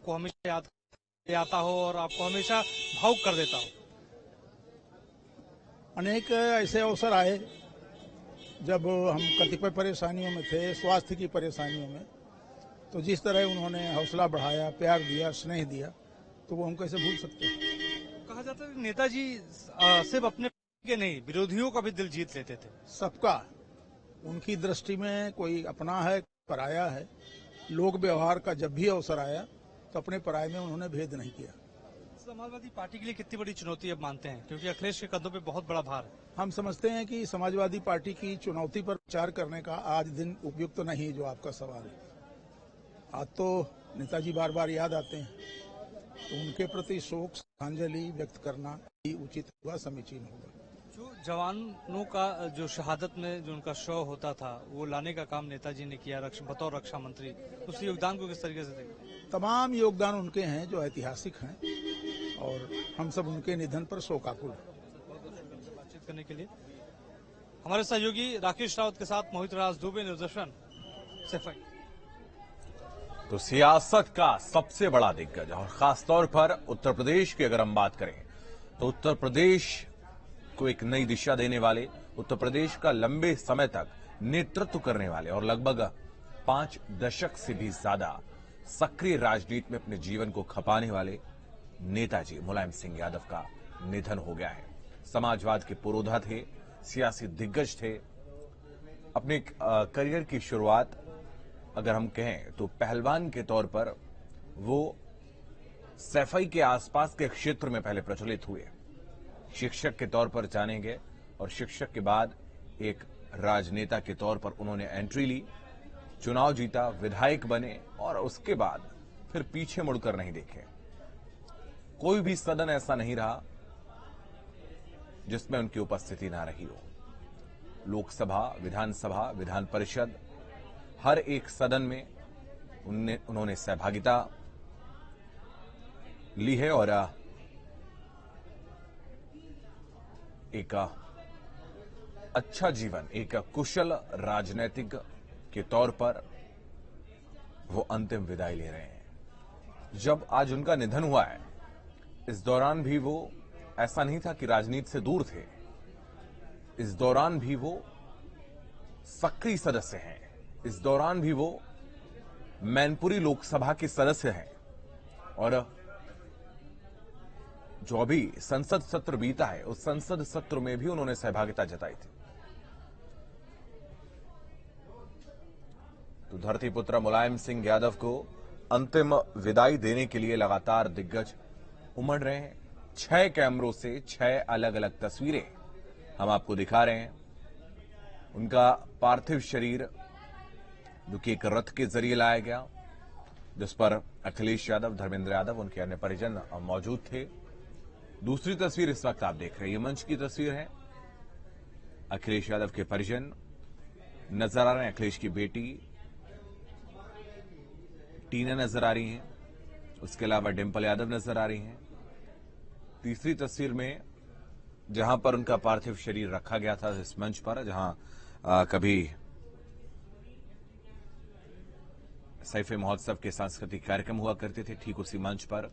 आपको हमेशा याद आता हो और आपको हमेशा भावुक कर देता हो? अनेक ऐसे अवसर आए जब हम कतिपय परेशानियों में थे, स्वास्थ्य की परेशानियों में, तो जिस तरह उन्होंने हौसला बढ़ाया, प्यार दिया, स्नेह दिया, तो वो हम कैसे भूल सकते हैं। कहा जाता है नेताजी सिर्फ अपने के नहीं, विरोधियों का भी दिल जीत लेते थे। सबका, उनकी दृष्टि में कोई अपना है, पराया है। लोक व्यवहार का जब भी अवसर आया तो अपने पराये में उन्होंने भेद नहीं किया। समाजवादी पार्टी के लिए कितनी बड़ी चुनौती अब मानते हैं, क्योंकि अखिलेश के कंधों पे बहुत बड़ा भार है? हम समझते हैं कि समाजवादी पार्टी की चुनौती पर विचार करने का आज दिन उपयुक्त तो नहीं, जो आपका सवाल है। आज तो नेताजी बार बार याद आते हैं, तो उनके प्रति शोक श्रद्धांजलि व्यक्त करना ही उचित होगा, समीचीन होगा। जो जवानों का जो शहादत में जो उनका शव होता था, वो लाने का काम नेताजी ने किया बतौर रक्षा मंत्री, उस योगदान को किस तरीके से देखते हैं? तमाम योगदान उनके हैं जो ऐतिहासिक हैं, और हम सब उनके निधन पर शोकाकुल हैं। बातचीत करने के लिए हमारे सहयोगी राकेश रावत के साथ मोहित राज दुबे, न्यूज़ सैफई। तो सियासत का सबसे बड़ा दिग्गज और खासतौर पर उत्तर प्रदेश की अगर हम बात करें तो उत्तर प्रदेश को एक नई दिशा देने वाले, उत्तर प्रदेश का लंबे समय तक नेतृत्व करने वाले और लगभग 5 दशक से भी ज्यादा सक्रिय राजनीति में अपने जीवन को खपाने वाले नेताजी मुलायम सिंह यादव का निधन हो गया है। समाजवाद के पुरोधा थे, सियासी दिग्गज थे। अपने करियर की शुरुआत अगर हम कहें तो पहलवान के तौर पर वो सैफई के आसपास के क्षेत्र में पहले प्रचलित हुए, शिक्षक के तौर पर जाने गए और शिक्षक के बाद एक राजनेता के तौर पर उन्होंने एंट्री ली, चुनाव जीता, विधायक बने और उसके बाद फिर पीछे मुड़कर नहीं देखे। कोई भी सदन ऐसा नहीं रहा जिसमें उनकी उपस्थिति ना रही हो। लोकसभा, विधानसभा, विधान परिषद, हर एक सदन में उन्होंने सहभागिता ली है और एक अच्छा जीवन, एक कुशल राजनीतिक के तौर पर वो अंतिम विदाई ले रहे हैं। जब आज उनका निधन हुआ है, इस दौरान भी वो ऐसा नहीं था कि राजनीति से दूर थे। इस दौरान भी वो सक्रिय सदस्य हैं। इस दौरान भी वो मैनपुरी लोकसभा के सदस्य हैं और जो अभी संसद सत्र बीता है, उस संसद सत्र में भी उन्होंने सहभागिता जताई थी। तो धरतीपुत्र मुलायम सिंह यादव को अंतिम विदाई देने के लिए लगातार दिग्गज उमड़ रहे हैं। 6 कैमरों से 6 अलग अलग तस्वीरें हम आपको दिखा रहे हैं। उनका पार्थिव शरीर जो कि एक रथ के जरिए लाया गया, जिस पर अखिलेश यादव, धर्मेंद्र यादव, उनके अन्य परिजन मौजूद थे। दूसरी तस्वीर इस वक्त आप देख रहे हैं, ये मंच की तस्वीर है। अखिलेश यादव के परिजन नजर आ रहे हैं, अखिलेश की बेटी टीना नजर आ रही हैं, उसके अलावा डिंपल यादव नजर आ रही हैं। तीसरी तस्वीर में जहां पर उनका पार्थिव शरीर रखा गया था, इस मंच पर जहां कभी सैफे महोत्सव के सांस्कृतिक कार्यक्रम हुआ करते थे, ठीक उसी मंच पर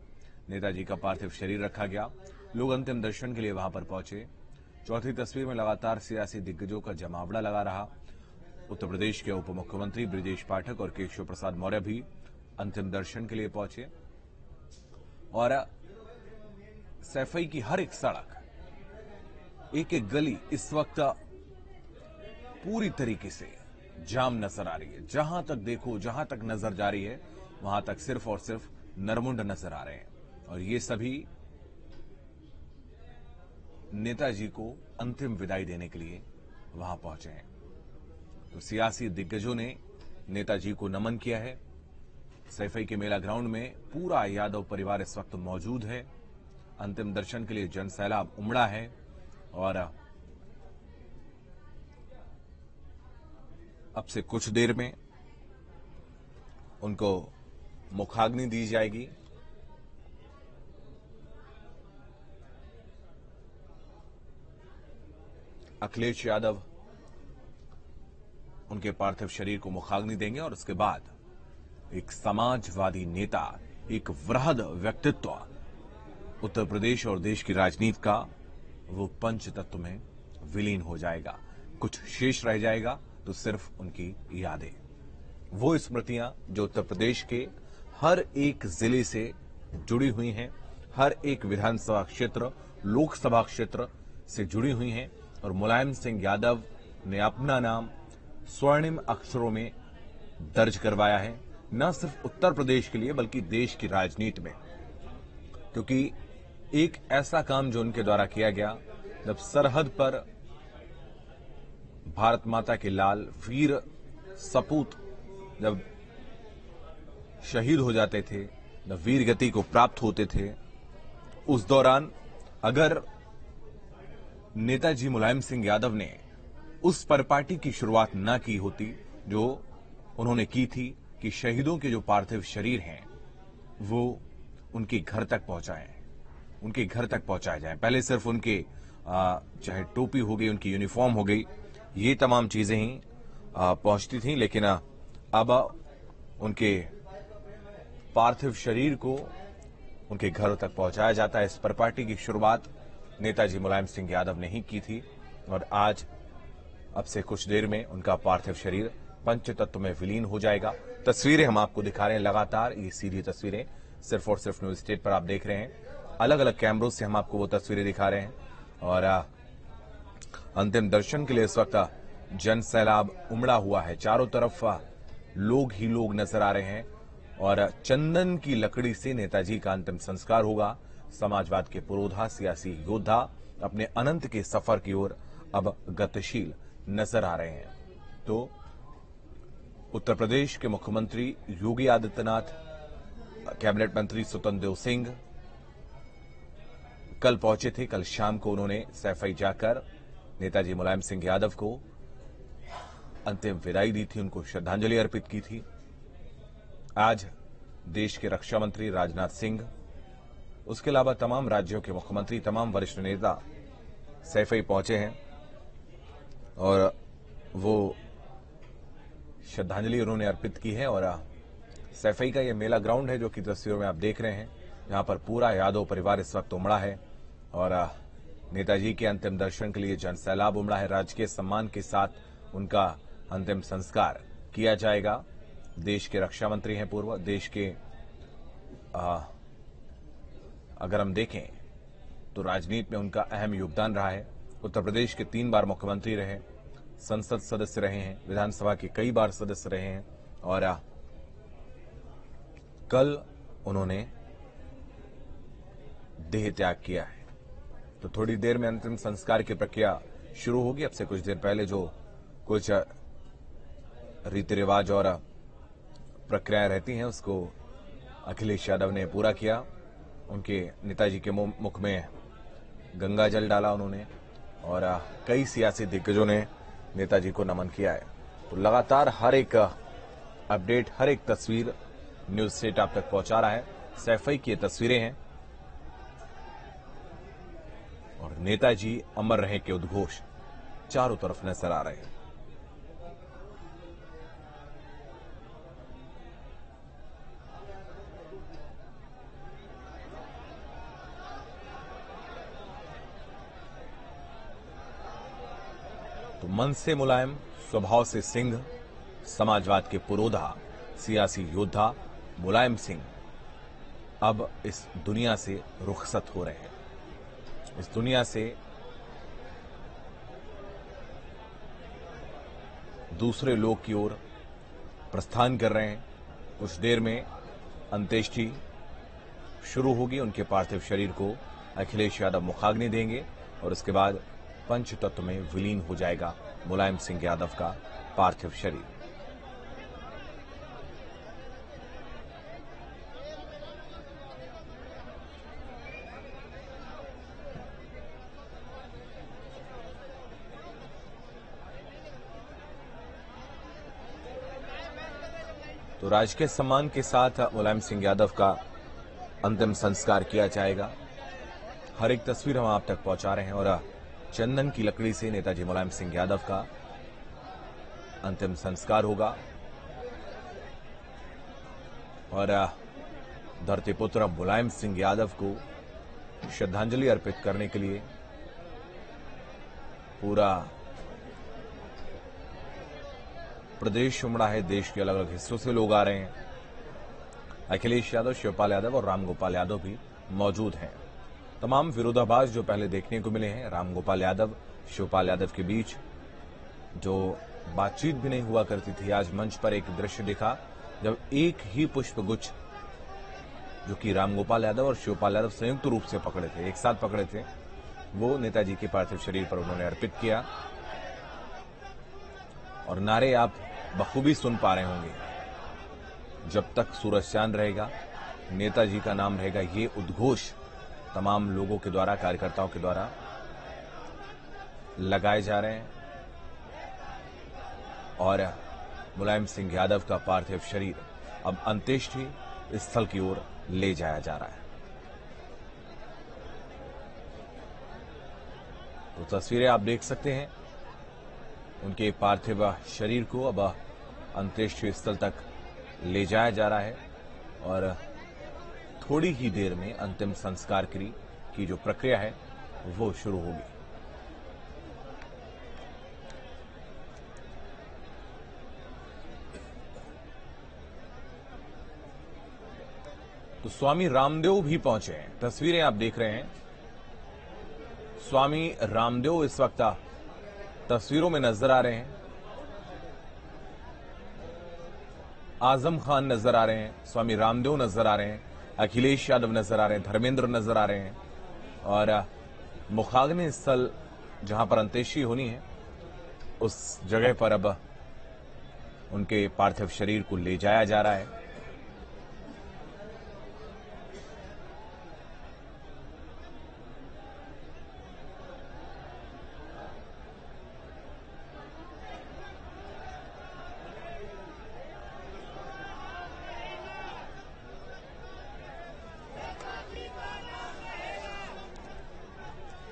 नेताजी का पार्थिव शरीर रखा गया। लोग अंतिम दर्शन के लिए वहां पर पहुंचे। चौथी तस्वीर में लगातार सियासी दिग्गजों का जमावड़ा लगा रहा। उत्तर प्रदेश के उप मुख्यमंत्री ब्रजेश पाठक और केशव प्रसाद मौर्य भी अंतिम दर्शन के लिए पहुंचे और सैफई की हर एक सड़क, एक एक गली इस वक्त पूरी तरीके से जाम नजर आ रही है। जहां तक देखो, जहां तक नजर जा रही है, वहां तक सिर्फ और सिर्फ नरमुंड नजर आ रहे हैं और ये सभी नेताजी को अंतिम विदाई देने के लिए वहां पहुंचे हैं। तो सियासी दिग्गजों ने नेताजी को नमन किया है। सैफई के मेला ग्राउंड में पूरा यादव परिवार इस वक्त मौजूद है। अंतिम दर्शन के लिए जनसैलाब उमड़ा है और अब से कुछ देर में उनको मुखाग्नि दी जाएगी। अखिलेश यादव उनके पार्थिव शरीर को मुखाग्नि देंगे और उसके बाद एक समाजवादी नेता एक वृहद व्यक्तित्व उत्तर प्रदेश और देश की राजनीति का वो पंच तत्व में विलीन हो जाएगा। कुछ शेष रह जाएगा तो सिर्फ उनकी यादें, वो स्मृतियां जो उत्तर प्रदेश के हर एक जिले से जुड़ी हुई हैं, हर एक विधानसभा क्षेत्र, लोकसभा क्षेत्र से जुड़ी हुई हैं। और मुलायम सिंह यादव ने अपना नाम स्वर्णिम अक्षरों में दर्ज करवाया है, न सिर्फ उत्तर प्रदेश के लिए बल्कि देश की राजनीति में। क्योंकि एक ऐसा काम जो उनके द्वारा किया गया, जब सरहद पर भारत माता के लाल वीर सपूत जब शहीद हो जाते थे, जब वीर गति को प्राप्त होते थे, उस दौरान अगर नेताजी मुलायम सिंह यादव ने उस परिपाटी की शुरुआत न की होती जो उन्होंने की थी कि शहीदों के जो पार्थिव शरीर हैं वो उनके घर तक पहुंचाए जाएं। पहले सिर्फ उनके चाहे टोपी हो गई, उनकी यूनिफॉर्म हो गई, ये तमाम चीजें ही पहुंचती थीं, लेकिन अब उनके पार्थिव शरीर को उनके घरों तक पहुंचाया जाता है। इस परिपाटी की शुरुआत नेताजी मुलायम सिंह यादव ने ही की थी और आज अब से कुछ देर में उनका पार्थिव शरीर पंच तत्व में विलीन हो जाएगा। तस्वीरें हम आपको दिखा रहे हैं लगातार, ये सीधी तस्वीरें सिर्फ और सिर्फ न्यूज स्टेट पर आप देख रहे हैं। अलग अलग कैमरों से हम आपको वो तस्वीरें दिखा रहे हैं और अंतिम दर्शन के लिए इस वक्त जन सैलाब उमड़ा हुआ है। चारों तरफ लोग ही लोग नजर आ रहे हैं और चंदन की लकड़ी से नेताजी का अंतिम संस्कार होगा। समाजवाद के पुरोधा, सियासी योद्धा अपने अनंत के सफर की ओर अब गतिशील नजर आ रहे हैं। तो उत्तर प्रदेश के मुख्यमंत्री योगी आदित्यनाथ, कैबिनेट मंत्री स्वतंत्र देव सिंह कल पहुंचे थे। कल शाम को उन्होंने सैफई जाकर नेताजी मुलायम सिंह यादव को अंतिम विदाई दी थी, उनको श्रद्धांजलि अर्पित की थी। आज देश के रक्षा मंत्री राजनाथ सिंह, उसके अलावा तमाम राज्यों के मुख्यमंत्री, तमाम वरिष्ठ नेता सैफई पहुंचे हैं और वो श्रद्धांजलि उन्होंने अर्पित की है। और सैफई का ये मेला ग्राउंड है जो कि तस्वीरों में आप देख रहे हैं, जहां पर पूरा यादव परिवार इस वक्त उमड़ा है और नेताजी के अंतिम दर्शन के लिए जन सैलाब उमड़ा है। राजकीय सम्मान के साथ उनका अंतिम संस्कार किया जाएगा। देश के रक्षा मंत्री हैं पूर्व, देश के अगर हम देखें तो राजनीति में उनका अहम योगदान रहा है। उत्तर प्रदेश के 3 बार मुख्यमंत्री रहे, संसद सदस्य रहे हैं, विधानसभा के कई बार सदस्य रहे हैं और कल उन्होंने देह त्याग किया है। तो थोड़ी देर में अंतिम संस्कार की प्रक्रिया शुरू होगी। अब से कुछ देर पहले जो कुछ रीति रिवाज और प्रक्रियाएं रहती हैं उसको अखिलेश यादव ने पूरा किया। उनके नेताजी के मुख में गंगा जल डाला उन्होंने और कई सियासी दिग्गजों ने नेताजी को नमन किया है। तो लगातार हर एक अपडेट, हर एक तस्वीर न्यूज स्टेट आप तक पहुंचा रहा है। सैफई की ये तस्वीरें हैं और नेताजी अमर रहे के उद्घोष चारों तरफ नजर आ रहे हैं। तो मन से मुलायम, स्वभाव से सिंह, समाजवाद के पुरोधा, सियासी योद्धा मुलायम सिंह अब इस दुनिया से रुखसत हो रहे हैं। इस दुनिया से दूसरे लोक की ओर प्रस्थान कर रहे हैं। कुछ देर में अंत्येष्टि शुरू होगी। उनके पार्थिव शरीर को अखिलेश यादव मुखाग्नि देंगे और उसके बाद पंच तत्व में विलीन हो जाएगा मुलायम सिंह यादव का पार्थिव शरीर। तो राजकीय सम्मान के साथ मुलायम सिंह यादव का अंतिम संस्कार किया जाएगा। हर एक तस्वीर हम आप तक पहुंचा रहे हैं और चंदन की लकड़ी से नेताजी मुलायम सिंह यादव का अंतिम संस्कार होगा और धरतीपुत्र मुलायम सिंह यादव को श्रद्धांजलि अर्पित करने के लिए पूरा प्रदेश उमड़ा है। देश के अलग अलग हिस्सों से लोग आ रहे हैं। अखिलेश यादव, शिवपाल यादव और रामगोपाल यादव भी मौजूद हैं। तमाम विरोधाभास जो पहले देखने को मिले हैं रामगोपाल यादव, शिवपाल यादव के बीच जो बातचीत भी नहीं हुआ करती थी, आज मंच पर एक दृश्य दिखा जब एक ही पुष्पगुच्छ जो कि रामगोपाल यादव और शिवपाल यादव संयुक्त रूप से पकड़े थे, एक साथ पकड़े थे, वो नेताजी के पार्थिव शरीर पर उन्होंने अर्पित किया। और नारे आप बखूबी सुन पा रहे होंगे, जब तक सूरज चांद रहेगा नेताजी का नाम रहेगा। ये उद्घोष तमाम लोगों के द्वारा, कार्यकर्ताओं के द्वारा लगाए जा रहे हैं और मुलायम सिंह यादव का पार्थिव शरीर अब अंत्येष्टि स्थल की ओर ले जाया जा रहा है। तो तस्वीरें आप देख सकते हैं, उनके पार्थिव शरीर को अब अंत्येष्टि स्थल तक ले जाया जा रहा है और थोड़ी ही देर में अंतिम संस्कार की जो प्रक्रिया है वो शुरू होगी। तो स्वामी रामदेव भी पहुंचे हैं। तस्वीरें आप देख रहे हैं, स्वामी रामदेव इस वक्त तस्वीरों में नजर आ रहे हैं। आजम खान नजर आ रहे हैं, स्वामी रामदेव नजर आ रहे हैं, अखिलेश यादव नजर आ रहे हैं, धर्मेंद्र नजर आ रहे हैं और मुखाग्नि स्थल जहां पर अंत्येष्टि होनी है उस जगह पर अब उनके पार्थिव शरीर को ले जाया जा रहा है।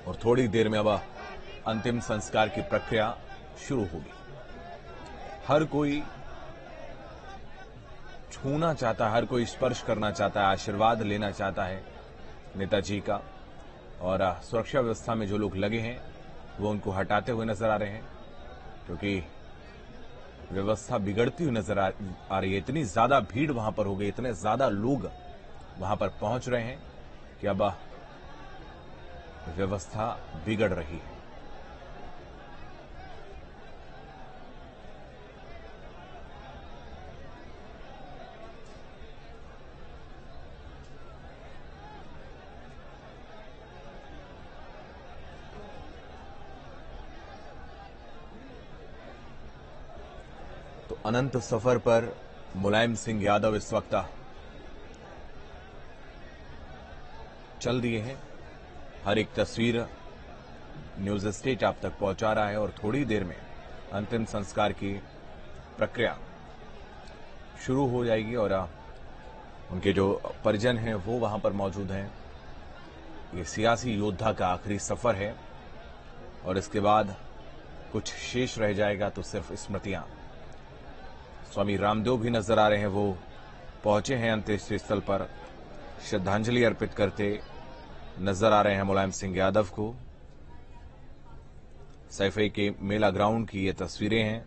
और थोड़ी देर में अब अंतिम संस्कार की प्रक्रिया शुरू होगी। हर कोई छूना चाहता है, हर कोई स्पर्श करना चाहता है, आशीर्वाद लेना चाहता है नेताजी का। और सुरक्षा व्यवस्था में जो लोग लगे हैं वो उनको हटाते हुए नजर आ रहे हैं, क्योंकि व्यवस्था बिगड़ती हुई नजर आ रही है। इतनी ज्यादा भीड़ वहां पर हो गई, इतने ज्यादा लोग वहां पर पहुंच रहे हैं कि अब व्यवस्था बिगड़ रही है। तो अनंत सफर पर मुलायम सिंह यादव इस वक्त चल दिए हैं। हर एक तस्वीर न्यूज स्टेट आप तक पहुंचा रहा है और थोड़ी देर में अंतिम संस्कार की प्रक्रिया शुरू हो जाएगी और उनके जो परिजन हैं वो वहां पर मौजूद हैं। ये सियासी योद्धा का आखिरी सफर है और इसके बाद कुछ शेष रह जाएगा तो सिर्फ स्मृतियां। स्वामी रामदेव भी नजर आ रहे हैं, वो पहुंचे हैं अंत्येष्टि स्थल पर, श्रद्धांजलि अर्पित करते नजर आ रहे हैं मुलायम सिंह यादव को। सैफई के मेला ग्राउंड की ये तस्वीरें हैं।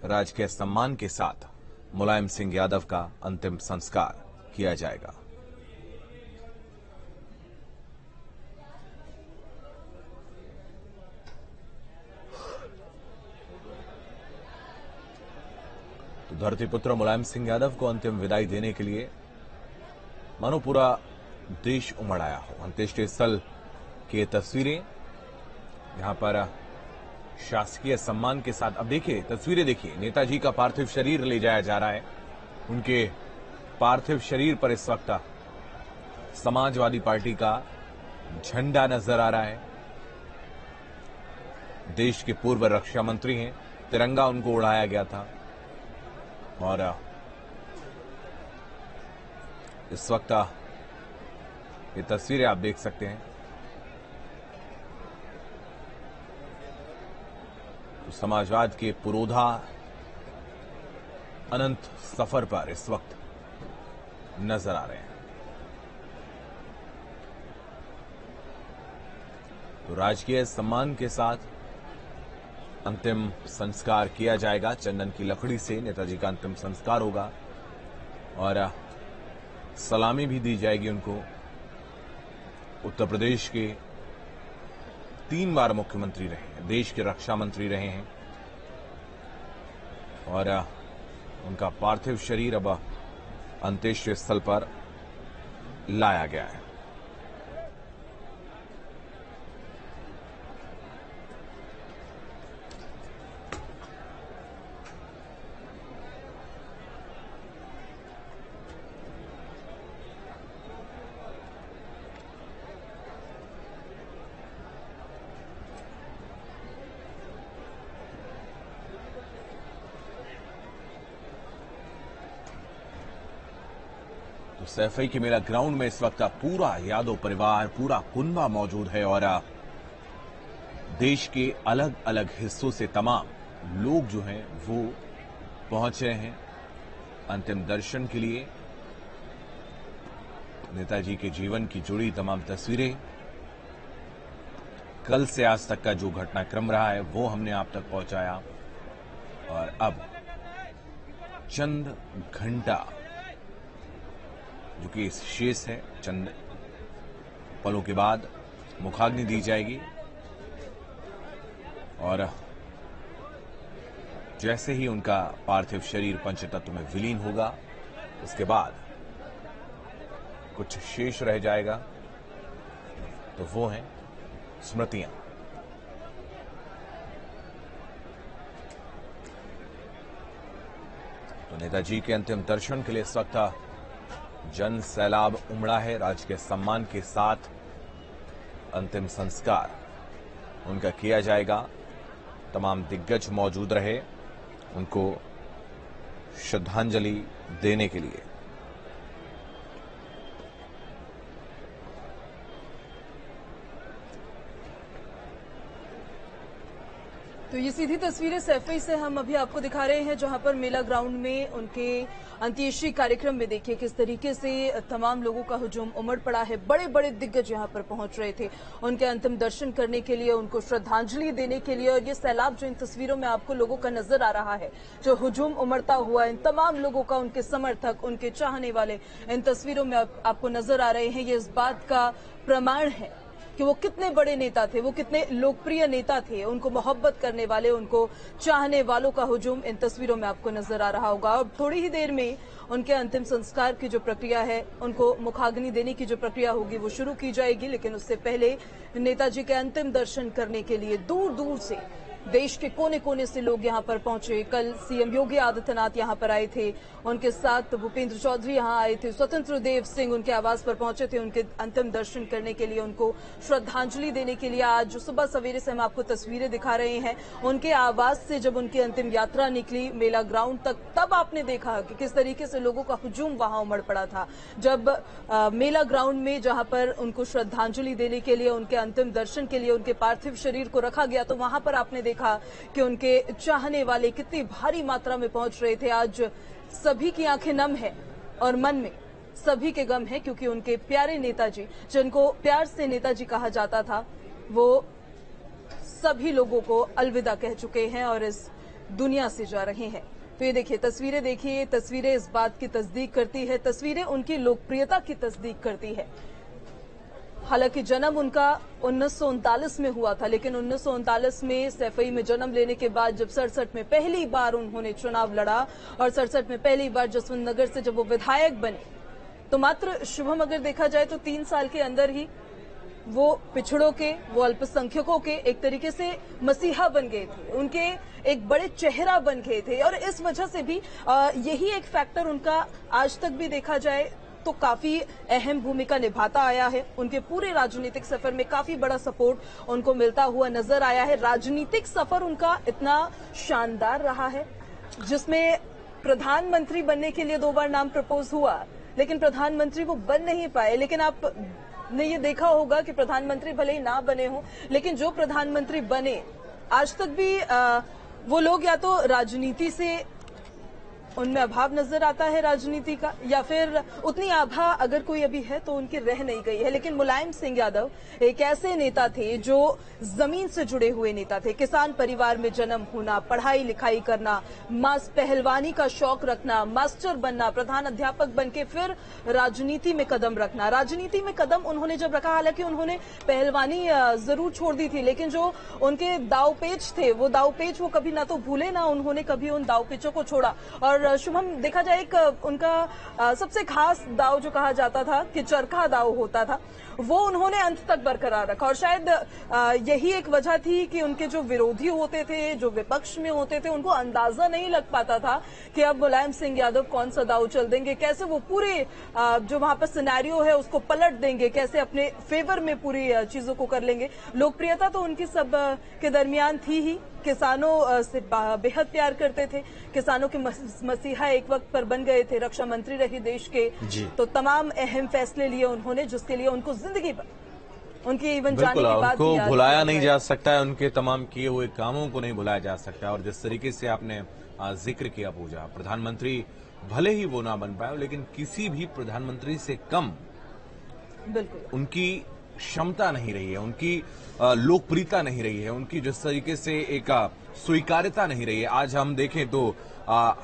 राजकीय सम्मान के साथ मुलायम सिंह यादव का अंतिम संस्कार किया जाएगा। तो धरतीपुत्र मुलायम सिंह यादव को अंतिम विदाई देने के लिए मानो पूरा देश उमड़ आया हो। अंत्येष्टि स्थल की ये तस्वीरें, यहां पर शासकीय सम्मान के साथ, अब देखिए तस्वीरें देखिए, नेताजी का पार्थिव शरीर ले जाया जा रहा है। उनके पार्थिव शरीर पर इस वक्त समाजवादी पार्टी का झंडा नजर आ रहा है। देश के पूर्व रक्षा मंत्री हैं, तिरंगा उनको उड़ाया गया था और इस वक्त ये तस्वीरें आप देख सकते हैं। तो समाजवाद के पुरोधा अनंत सफर पर इस वक्त नजर आ रहे हैं। तो राजकीय सम्मान के साथ अंतिम संस्कार किया जाएगा। चंदन की लकड़ी से नेताजी का अंतिम संस्कार होगा और सलामी भी दी जाएगी उनको। उत्तर प्रदेश के 3 बार मुख्यमंत्री रहे हैं, देश के रक्षा मंत्री रहे हैं और उनका पार्थिव शरीर अब अंत्येष्टि स्थल पर लाया गया है। तो सैफई के मेला ग्राउंड में इस वक्त पूरा यादव परिवार, पूरा कुनबा मौजूद है और देश के अलग अलग हिस्सों से तमाम लोग जो हैं वो पहुंच रहे हैं अंतिम दर्शन के लिए। नेताजी के जीवन की जुड़ी तमाम तस्वीरें, कल से आज तक का जो घटनाक्रम रहा है वो हमने आप तक पहुंचाया और अब चंद घंटा जो कि शेष है, चंद पलों के बाद मुखाग्नि दी जाएगी और जैसे ही उनका पार्थिव शरीर पंचतत्व में विलीन होगा उसके बाद कुछ शेष रह जाएगा, तो वो हैं स्मृतियां। तो नेताजी के अंतिम दर्शन के लिए इस वक्त जन सैलाब उमड़ा है। राजकीय सम्मान के साथ अंतिम संस्कार उनका किया जाएगा। तमाम दिग्गज मौजूद रहे उनको श्रद्धांजलि देने के लिए। तो ये सीधी तस्वीरें सैफई से हम अभी आपको दिखा रहे हैं, जहां पर मेला ग्राउंड में उनके अंत्येष्टि कार्यक्रम में देखिए किस तरीके से तमाम लोगों का हुजूम उमड़ पड़ा है। बड़े बड़े दिग्गज यहां पर पहुंच रहे थे उनके अंतिम दर्शन करने के लिए, उनको श्रद्धांजलि देने के लिए। और ये सैलाब जो इन तस्वीरों में आपको लोगों का नजर आ रहा है, जो हुजूम उमड़ता हुआ इन तमाम लोगों का, उनके समर्थक, उनके चाहने वाले इन तस्वीरों में आपको नजर आ रहे हैं, ये इस बात का प्रमाण है कि वो कितने बड़े नेता थे, वो कितने लोकप्रिय नेता थे। उनको मोहब्बत करने वाले, उनको चाहने वालों का हुजूम इन तस्वीरों में आपको नजर आ रहा होगा। और थोड़ी ही देर में उनके अंतिम संस्कार की जो प्रक्रिया है, उनको मुखाग्नि देने की जो प्रक्रिया होगी वो शुरू की जाएगी। लेकिन उससे पहले नेताजी के अंतिम दर्शन करने के लिए दूर दूर से, देश के कोने कोने से लोग यहां पर पहुंचे। कल सीएम योगी आदित्यनाथ यहां पर आए थे, उनके साथ भूपेंद्र चौधरी यहां आए थे, स्वतंत्र देव सिंह उनके आवास पर पहुंचे थे उनके अंतिम दर्शन करने के लिए, उनको श्रद्धांजलि देने के लिए। आज सुबह सवेरे से हम आपको तस्वीरें दिखा रहे हैं उनके आवास से, जब उनकी अंतिम यात्रा निकली मेला ग्राउंड तक, तब आपने देखा कि किस तरीके से लोगों का हुजूम वहां उमड़ पड़ा था। जब मेला ग्राउंड में, जहां पर उनको श्रद्धांजलि देने के लिए, उनके अंतिम दर्शन के लिए उनके पार्थिव शरीर को रखा गया, तो वहां पर आपने देखा कि उनके चाहने वाले कितनी भारी मात्रा में पहुंच रहे थे। आज सभी की आंखें नम है और मन में सभी के गम है, क्योंकि उनके प्यारे नेताजी, जिनको प्यार से नेताजी कहा जाता था, वो सभी लोगों को अलविदा कह चुके हैं और इस दुनिया से जा रहे हैं। तो ये देखिए तस्वीरें, देखिए तस्वीरें इस बात की तस्दीक करती है, तस्वीरें उनकी लोकप्रियता की तस्दीक करती है। हालांकि जन्म उनका 1939 में हुआ था, लेकिन 1939 में सैफई में जन्म लेने के बाद जब 67 में पहली बार उन्होंने चुनाव लड़ा और 67 में पहली बार जसवंत नगर से जब वो विधायक बने, तो मात्र शुभम अगर देखा जाए तो 3 साल के अंदर ही वो पिछड़ों के, वो अल्पसंख्यकों के एक तरीके से मसीहा बन गए थे, उनके एक बड़े चेहरा बन गए थे। और इस वजह से भी यही एक फैक्टर उनका आज तक भी देखा जाए तो काफी अहम भूमिका निभाता आया है। उनके पूरे राजनीतिक सफर में काफी बड़ा सपोर्ट उनको मिलता हुआ नजर आया है। राजनीतिक सफर उनका इतना शानदार रहा है, जिसमें प्रधानमंत्री बनने के लिए 2 बार नाम प्रपोज हुआ, लेकिन प्रधानमंत्री वो बन नहीं पाए। लेकिन आप ने ये देखा होगा कि प्रधानमंत्री भले ही ना बने हो, लेकिन जो प्रधानमंत्री बने, आज तक भी वो लोग या तो राजनीति से उनमें अभाव नजर आता है राजनीति का, या फिर उतनी आभा अगर कोई अभी है तो उनकी रह नहीं गई है? लेकिन मुलायम सिंह यादव एक ऐसे नेता थे जो जमीन से जुड़े हुए नेता थे। किसान परिवार में जन्म होना, पढ़ाई लिखाई करना, पहलवानी का शौक रखना, मास्टर बनना, प्रधान अध्यापक बनके फिर राजनीति में कदम रखना। राजनीति में कदम उन्होंने जब रखा, हालांकि उन्होंने पहलवानी जरूर छोड़ दी थी, लेकिन जो उनके दावपेच थे वो दावपेच वो कभी ना तो भूले, ना उन्होंने कभी उन दावपेचों को छोड़ा। और शुभम, देखा जाए एक उनका सबसे खास दाव जो कहा जाता था कि चरखा दाव होता था, वो उन्होंने अंत तक बरकरार रखा। और शायद यही एक वजह थी कि उनके जो विरोधी होते थे, जो विपक्ष में होते थे, उनको अंदाजा नहीं लग पाता था कि अब मुलायम सिंह यादव कौन सा दाव चल देंगे, कैसे वो पूरे जो वहां पर सिनेरियो है उसको पलट देंगे, कैसे अपने फेवर में पूरी चीजों को कर लेंगे। लोकप्रियता तो उनकी सब के दरमियान थी ही, किसानों से बेहद प्यार करते थे, किसानों के मसीहा एक वक्त पर बन गए थे, रक्षा मंत्री रहे देश के, तो तमाम अहम फैसले लिए उन्होंने, जिसके लिए उनको जिंदगी भर, उनके इवन जाने के बाद उनको भुलाया नहीं जा सकता है, उनके तमाम किए हुए कामों को नहीं भुलाया जा सकता। और जिस तरीके से आपने जिक्र किया पूजा, प्रधानमंत्री भले ही वो ना बन पाए, लेकिन किसी भी प्रधानमंत्री से कम बिल्कुल उनकी क्षमता नहीं रही है, उनकी लोकप्रियता नहीं रही है, उनकी जिस तरीके से एक स्वीकार्यता नहीं रही है। आज हम देखें तो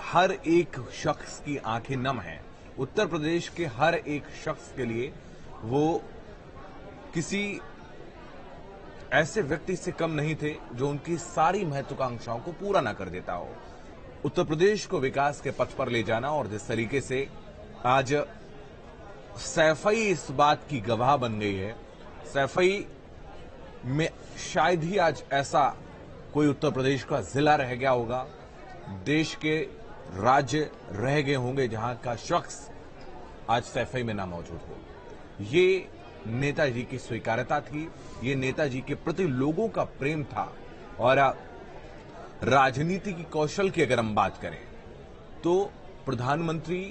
हर एक शख्स की आंखें नम हैं। उत्तर प्रदेश के हर एक शख्स के लिए वो किसी ऐसे व्यक्ति से कम नहीं थे जो उनकी सारी महत्वाकांक्षाओं को पूरा ना कर देता हो। उत्तर प्रदेश को विकास के पथ पर ले जाना, और जिस तरीके से आज सैफई इस बात की गवाह बन गई है, सैफई में शायद ही आज ऐसा कोई उत्तर प्रदेश का जिला रह गया होगा, देश के राज्य रह गए होंगे जहां का शख्स आज सैफई में ना मौजूद हो। ये नेताजी की स्वीकार्यता थी, ये नेताजी के प्रति लोगों का प्रेम था। और राजनीति की कौशल की अगर हम बात करें तो प्रधानमंत्री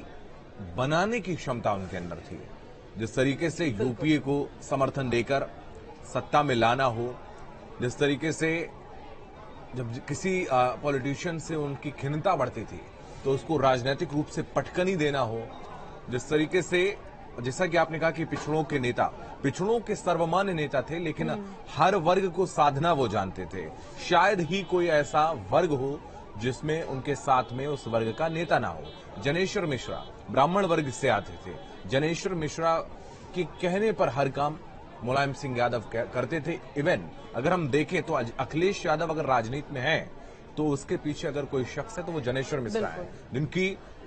बनाने की क्षमता उनके अंदर थी। जिस तरीके से यूपीए को समर्थन देकर सत्ता में लाना हो, जिस तरीके से जब किसी पॉलिटिशियन से उनकी खिन्नता बढ़ती थी तो उसको राजनीतिक रूप से पटकनी देना हो, जिस तरीके से, जैसा कि आपने कहा कि पिछड़ों के नेता, पिछड़ों के सर्वमान्य नेता थे, लेकिन हर वर्ग को साधना वो जानते थे। शायद ही कोई ऐसा वर्ग हो जिसमें उनके साथ में उस वर्ग का नेता ना हो। जनेश्वर मिश्रा ब्राह्मण वर्ग से आते थे, जनेश्वर मिश्रा के कहने पर हर काम मुलायम सिंह यादव करते थे। इवन अगर हम देखें तो अखिलेश यादव अगर राजनीति में है तो उसके पीछे अगर कोई शख्स है तो वो जनेश्वर मिश्रा है,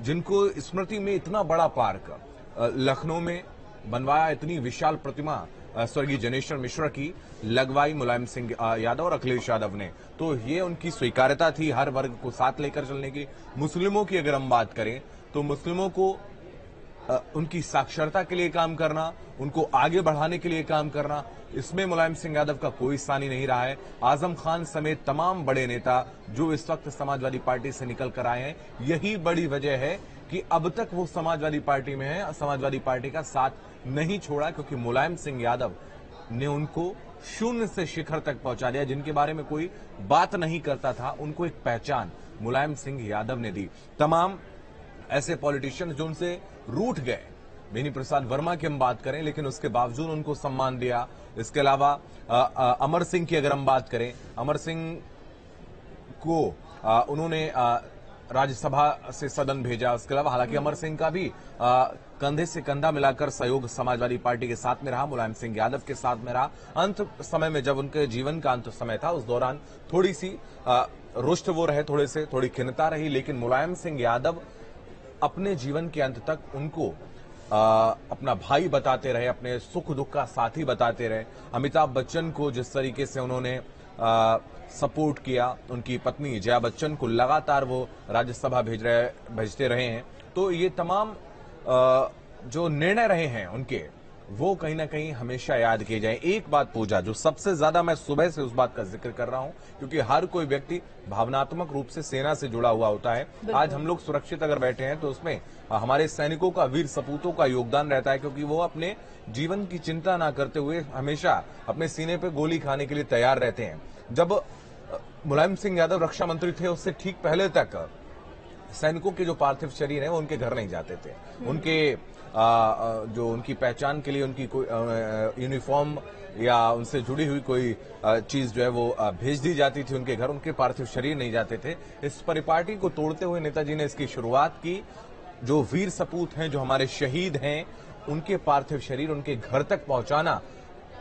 जिनको स्मृति में इतना बड़ा पार्क लखनऊ में बनवाया, इतनी विशाल प्रतिमा स्वर्गीय जनेश्वर मिश्रा की लगवाई मुलायम सिंह यादव और अखिलेश यादव ने। तो ये उनकी स्वीकार्यता थी हर वर्ग को साथ लेकर चलने की। मुस्लिमों की अगर हम बात करें तो मुस्लिमों को उनकी साक्षरता के लिए काम करना, उनको आगे बढ़ाने के लिए काम करना, इसमें मुलायम सिंह यादव का कोई सानी नहीं रहा है। आजम खान समेत तमाम बड़े नेता जो इस वक्त समाजवादी पार्टी से निकल कर आए हैं, यही बड़ी वजह है कि अब तक वो समाजवादी पार्टी में है, समाजवादी पार्टी का साथ नहीं छोड़ा, क्योंकि मुलायम सिंह यादव ने उनको शून्य से शिखर तक पहुंचा दिया। जिनके बारे में कोई बात नहीं करता था, उनको एक पहचान मुलायम सिंह यादव ने दी। तमाम ऐसे पॉलिटिशियन जो उनसे रूठ गए, बेनी प्रसाद वर्मा की हम बात करें, लेकिन उसके बावजूद उनको सम्मान दिया। इसके अलावा अमर सिंह की अगर हम बात करें, अमर सिंह को उन्होंने राज्यसभा से सदन भेजा। उसके अलावा हालांकि अमर सिंह का भी कंधे से कंधा मिलाकर सहयोग समाजवादी पार्टी के साथ में रहा, मुलायम सिंह यादव के साथ में रहा। अंत समय में जब उनके जीवन का अंत समय था, उस दौरान थोड़ी सी रुष्ट वो रहे, थोड़ी खिन्नता रही, लेकिन मुलायम सिंह यादव अपने जीवन के अंत तक उनको अपना भाई बताते रहे, अपने सुख दुख का साथी बताते रहे। अमिताभ बच्चन को जिस तरीके से उन्होंने सपोर्ट किया, उनकी पत्नी जया बच्चन को लगातार वो राज्यसभा भेजते रहे हैं। तो ये तमाम जो निर्णय रहे हैं उनके, वो कहीं ना कहीं हमेशा याद किए जाए। एक बात पूजा, जो सबसे ज्यादा मैं सुबह से उस बात का जिक्र कर रहा हूं, क्योंकि हर कोई व्यक्ति भावनात्मक रूप से सेना से जुड़ा हुआ होता है। आज हम लोग सुरक्षित अगर बैठे हैं तो उसमें हमारे सैनिकों का, वीर सपूतों का योगदान रहता है, क्योंकि वो अपने जीवन की चिंता ना करते हुए हमेशा अपने सीने पे गोली खाने के लिए तैयार रहते हैं। जब मुलायम सिंह यादव रक्षा मंत्री थे, उससे ठीक पहले तक सैनिकों के जो पार्थिव शरीर हैं वो उनके घर नहीं जाते थे। उनके जो उनकी पहचान के लिए उनकी कोई यूनिफॉर्म या उनसे जुड़ी हुई कोई चीज जो है वो भेज दी जाती थी उनके घर, उनके पार्थिव शरीर नहीं जाते थे। इस परिपाटी को तोड़ते हुए नेताजी ने इसकी शुरुआत की। जो वीर सपूत हैं, जो हमारे शहीद हैं, उनके पार्थिव शरीर उनके घर तक पहुंचाना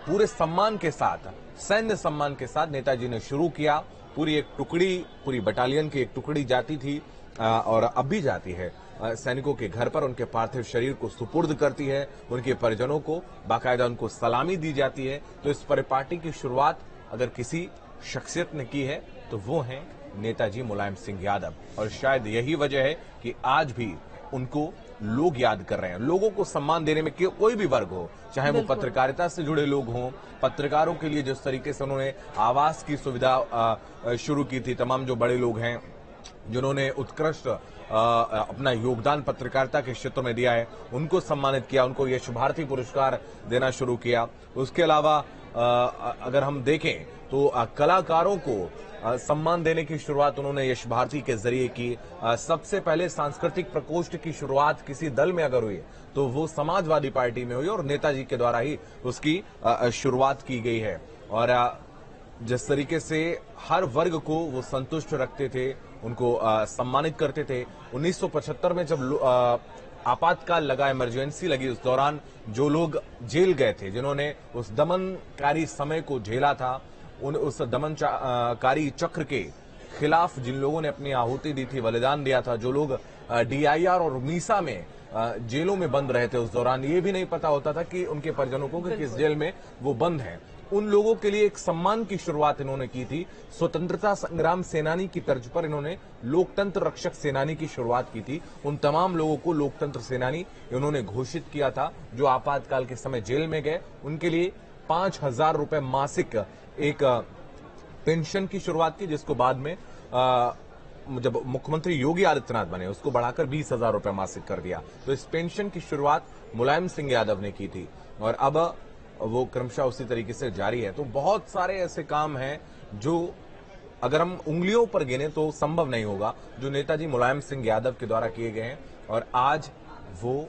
पूरे सम्मान के साथ, सैन्य सम्मान के साथ नेताजी ने शुरू किया। पूरी एक टुकड़ी, पूरी बटालियन की एक टुकड़ी जाती थी और अब भी जाती है सैनिकों के घर पर, उनके पार्थिव शरीर को सुपुर्द करती है, उनके परिजनों को बाकायदा उनको सलामी दी जाती है। तो इस परिपाटी की शुरुआत अगर किसी शख्सियत ने की है तो वो हैं नेताजी मुलायम सिंह यादव, और शायद यही वजह है कि आज भी उनको लोग याद कर रहे हैं। लोगों को सम्मान देने में कोई भी वर्ग हो, चाहे वो पत्रकारिता से जुड़े लोग हों, पत्रकारों के लिए जिस तरीके से उन्होंने आवास की सुविधा शुरू की थी, तमाम जो बड़े लोग हैं जिन्होंने उत्कृष्ट अपना योगदान पत्रकारिता के क्षेत्र में दिया है, उनको सम्मानित किया, उनको यश भारती पुरस्कार देना शुरू किया। उसके अलावा अगर हम देखें तो कलाकारों को सम्मान देने की शुरुआत उन्होंने यश भारती के जरिए की। सबसे पहले सांस्कृतिक प्रकोष्ठ की शुरुआत किसी दल में अगर हुई तो वो समाजवादी पार्टी में हुई और नेताजी के द्वारा ही उसकी शुरुआत की गई है। और जिस तरीके से हर वर्ग को वो संतुष्ट रखते थे, उनको सम्मानित करते थे। 1975 में जब आपातकाल लगा, इमरजेंसी लगी, उस दौरान जो लोग जेल गए थे, जिन्होंने उस दमनकारी समय को झेला था, उस दमनकारी चक्र के खिलाफ जिन लोगों ने अपनी आहुति दी थी, बलिदान दिया था, जो लोग DIR और मीसा में जेलों में बंद रहे थे, उस दौरान ये भी नहीं पता होता था कि उनके परिजनों को कि किस जेल में वो बंद हैं, उन लोगों के लिए एक सम्मान की शुरुआत इन्होंने की थी। स्वतंत्रता संग्राम सेनानी की तर्ज पर इन्होंने लोकतंत्र रक्षक सेनानी की शुरुआत की थी। उन तमाम लोगों को लोकतंत्र सेनानी इन्होंने घोषित किया था जो आपातकाल के समय जेल में गए। उनके लिए 5,000 रुपए मासिक एक पेंशन की शुरुआत की, जिसको बाद में जब मुख्यमंत्री योगी आदित्यनाथ बने उसको बढ़ाकर 20,000 रुपए मासिक कर दिया। तो इस पेंशन की शुरुआत मुलायम सिंह यादव ने की थी और अब वो क्रमशः उसी तरीके से जारी है। तो बहुत सारे ऐसे काम हैं जो अगर हम उंगलियों पर गिने तो संभव नहीं होगा, जो नेताजी मुलायम सिंह यादव के द्वारा किए गए हैं। और आज वो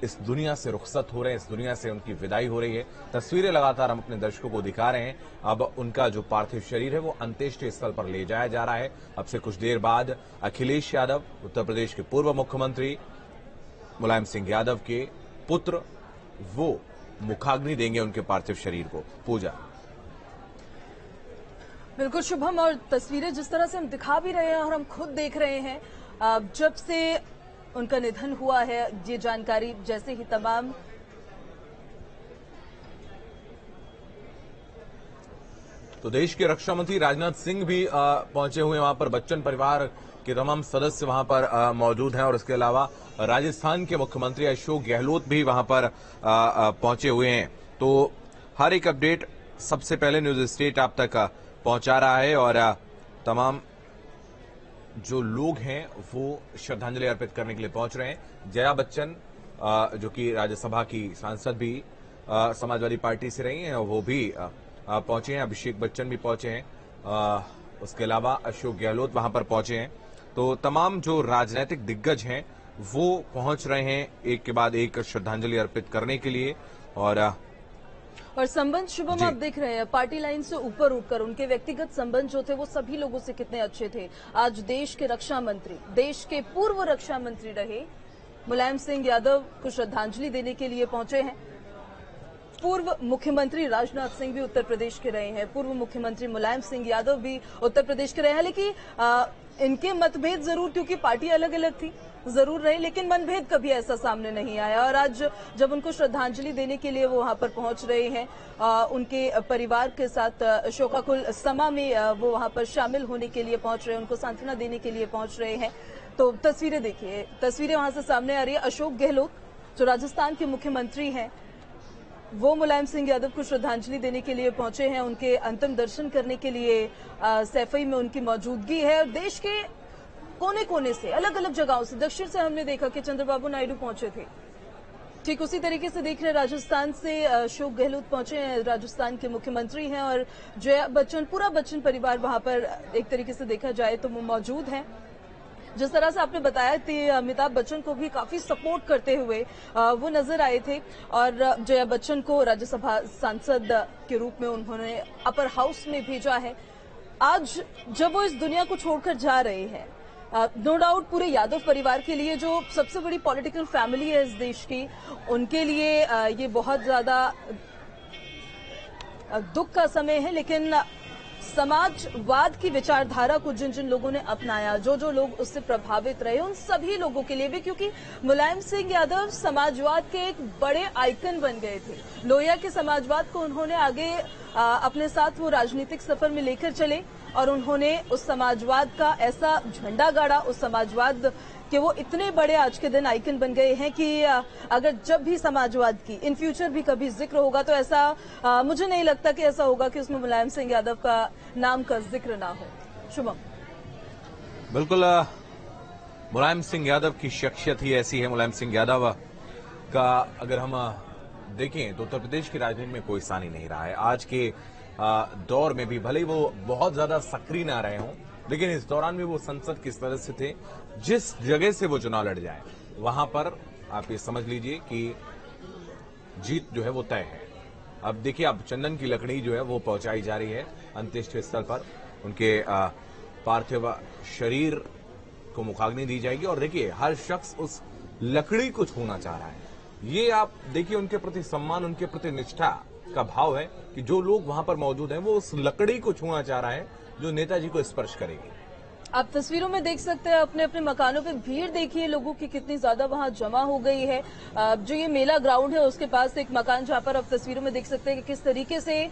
इस दुनिया से रुखसत हो रहे हैं, इस दुनिया से उनकी विदाई हो रही है। तस्वीरें लगातार हम अपने दर्शकों को दिखा रहे हैं। अब उनका जो पार्थिव शरीर है वो अंत्येष्टि स्थल पर ले जाया जा रहा है। अब से कुछ देर बाद अखिलेश यादव, उत्तर प्रदेश के पूर्व मुख्यमंत्री मुलायम सिंह यादव के पुत्र, वो मुखाग्नि देंगे उनके पार्थिव शरीर को। पूजा। बिल्कुल शुभम, और तस्वीरें जिस तरह से हम दिखा भी रहे हैं और हम खुद देख रहे हैं, जब से उनका निधन हुआ है, ये जानकारी जैसे ही तमाम तो देश के रक्षा मंत्री राजनाथ सिंह भी पहुंचे हुए, वहां पर बच्चन परिवार के तमाम सदस्य वहां पर मौजूद हैं और इसके अलावा राजस्थान के मुख्यमंत्री अशोक गहलोत भी वहां पर पहुंचे हुए हैं। तो हर एक अपडेट सबसे पहले न्यूज स्टेट आप तक पहुंचा रहा है और तमाम जो लोग हैं वो श्रद्धांजलि अर्पित करने के लिए पहुंच रहे हैं। जया बच्चन जो कि राज्यसभा की सांसद भी समाजवादी पार्टी से रही हैं, वो भी पहुंचे हैं। अभिषेक बच्चन भी पहुंचे हैं, उसके अलावा अशोक गहलोत वहां पर पहुंचे हैं। तो तमाम जो राजनीतिक दिग्गज हैं वो पहुंच रहे हैं एक के बाद एक श्रद्धांजलि अर्पित करने के लिए। और संबंध शुभम आप देख रहे हैं, पार्टी लाइन से ऊपर उठकर उनके व्यक्तिगत संबंध जो थे वो सभी लोगों से कितने अच्छे थे। आज देश के रक्षा मंत्री, देश के पूर्व रक्षा मंत्री रहे मुलायम सिंह यादव को श्रद्धांजलि देने के लिए पहुंचे हैं। पूर्व मुख्यमंत्री राजनाथ सिंह भी उत्तर प्रदेश के रहे हैं, पूर्व मुख्यमंत्री मुलायम सिंह यादव भी उत्तर प्रदेश के रहे हैं। लेकिन इनके मतभेद जरूर, क्योंकि पार्टी अलग अलग थी, जरूर रहे, लेकिन मनभेद कभी ऐसा सामने नहीं आया। और आज जब उनको श्रद्धांजलि देने के लिए वो वहां पर पहुंच रहे हैं, उनके परिवार के साथ शोकाकुल समा में वो वहां पर शामिल होने के लिए पहुंच रहे हैं, उनको सांत्वना देने के लिए पहुंच रहे हैं। तो तस्वीरें देखिए, तस्वीरें वहां से सामने आ रही है। अशोक गहलोत जो राजस्थान के मुख्यमंत्री हैं, वो मुलायम सिंह यादव को श्रद्धांजलि देने के लिए पहुंचे हैं, उनके अंतिम दर्शन करने के लिए सैफई में उनकी मौजूदगी है। और देश के कोने कोने से, अलग अलग जगहों से, दक्षिण से हमने देखा कि चंद्रबाबू नायडू पहुंचे थे, ठीक उसी तरीके से देख रहे राजस्थान से अशोक गहलोत पहुंचे हैं, राजस्थान के मुख्यमंत्री हैं, और जया बच्चन, पूरा बच्चन परिवार वहां पर एक तरीके से देखा जाए तो वो मौजूद है। जिस तरह से आपने बताया कि अमिताभ बच्चन को भी काफी सपोर्ट करते हुए वो नजर आए थे और जया बच्चन को राज्यसभा सांसद के रूप में उन्होंने अपर हाउस में भेजा है। आज जब वो इस दुनिया को छोड़कर जा रहे हैं, नो डाउट पूरे यादव परिवार के लिए, जो सबसे बड़ी पॉलिटिकल फैमिली है इस देश की, उनके लिए ये बहुत ज्यादा दुख का समय है। लेकिन समाजवाद की विचारधारा को जिन जिन लोगों ने अपनाया, जो जो लोग उससे प्रभावित रहे, उन सभी लोगों के लिए भी, क्योंकि मुलायम सिंह यादव समाजवाद के एक बड़े आइकन बन गए थे। लोहिया के समाजवाद को उन्होंने आगे अपने साथ वो राजनीतिक सफर में लेकर चले और उन्होंने उस समाजवाद का ऐसा झंडा गाड़ा, उस समाजवाद कि वो इतने बड़े आज के दिन आइकन बन गए हैं कि अगर जब भी समाजवाद की इन फ्यूचर भी कभी जिक्र होगा तो ऐसा मुझे नहीं लगता कि ऐसा होगा कि उसमें मुलायम सिंह यादव का नाम का जिक्र ना हो। शुभम। बिल्कुल, मुलायम सिंह यादव की शख्सियत ही ऐसी है। मुलायम सिंह यादव का अगर हम देखें तो उत्तर प्रदेश की राजनीति में कोई सानी नहीं रहा है। आज के दौर में भी भले ही वो बहुत ज्यादा सक्रिय ना रहे हों, लेकिन इस दौरान भी वो संसद के सदस्य थे। जिस जगह से वो चुनाव लड़ जाए वहां पर आप ये समझ लीजिए कि जीत जो है वो तय है। अब देखिए, अब चंदन की लकड़ी जो है वो पहुंचाई जा रही है अंत्येष्टि स्थल पर। उनके पार्थिव शरीर को मुखाग्नि दी जाएगी और देखिए हर शख्स उस लकड़ी को छूना चाह रहा है। ये आप देखिए, उनके प्रति सम्मान, उनके प्रति निष्ठा का भाव है कि जो लोग वहां पर मौजूद हैं वो उस लकड़ी को छूना चाह रहा है जो नेताजी को स्पर्श करेगी। आप तस्वीरों में देख सकते हैं, अपने अपने मकानों पे भीड़ देखिए लोगों की कितनी ज्यादा वहां जमा हो गई है। जो ये मेला ग्राउंड है उसके पास एक मकान जहां पर आप तस्वीरों में देख सकते हैं कि किस तरीके से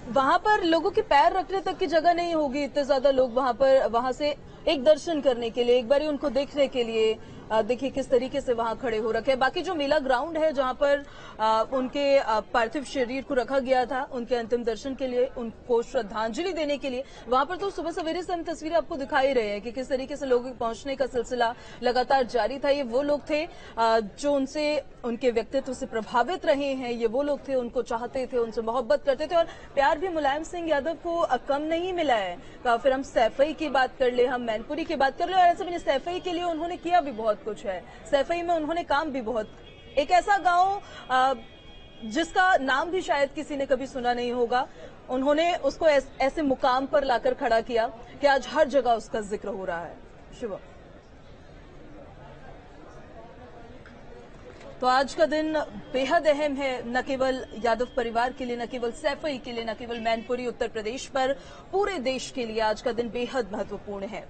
वहां पर लोगों के पैर रखने तक की जगह नहीं होगी। इतने ज्यादा लोग वहां से एक दर्शन करने के लिए, एक बार उनको देखने के लिए देखिए किस तरीके से वहां खड़े हो रखे हैं। बाकी जो मेला ग्राउंड है जहां पर उनके पार्थिव शरीर को रखा गया था उनके अंतिम दर्शन के लिए, उनको श्रद्धांजलि देने के लिए, वहां पर तो सुबह सवेरे से हम तस्वीरें आपको दिखाई रहे हैं कि किस तरीके से लोगों के पहुंचने का सिलसिला लगातार जारी था। ये वो लोग थे जो उनसे, उनके व्यक्तित्व से प्रभावित रहे हैं। ये वो लोग थे, उनको चाहते थे, उनसे मोहब्बत करते थे और प्यार भी मुलायम सिंह यादव को कम नहीं मिला है। फिर हम सैफई की बात कर ले, हम मैनपुरी की बात कर ले, और ऐसे में सैफई के लिए उन्होंने किया भी बहुत कुछ है। सैफई में उन्होंने काम भी बहुत, एक ऐसा गांव जिसका नाम भी शायद किसी ने कभी सुना नहीं होगा, उन्होंने उसको ऐसे मुकाम पर लाकर खड़ा किया कि आज हर जगह उसका जिक्र हो रहा है। शुभ। तो आज का दिन बेहद अहम है, न केवल यादव परिवार के लिए, न केवल सैफई के लिए, न केवल मैनपुरी उत्तर प्रदेश पर, पूरे देश के लिए आज का दिन बेहद महत्वपूर्ण है।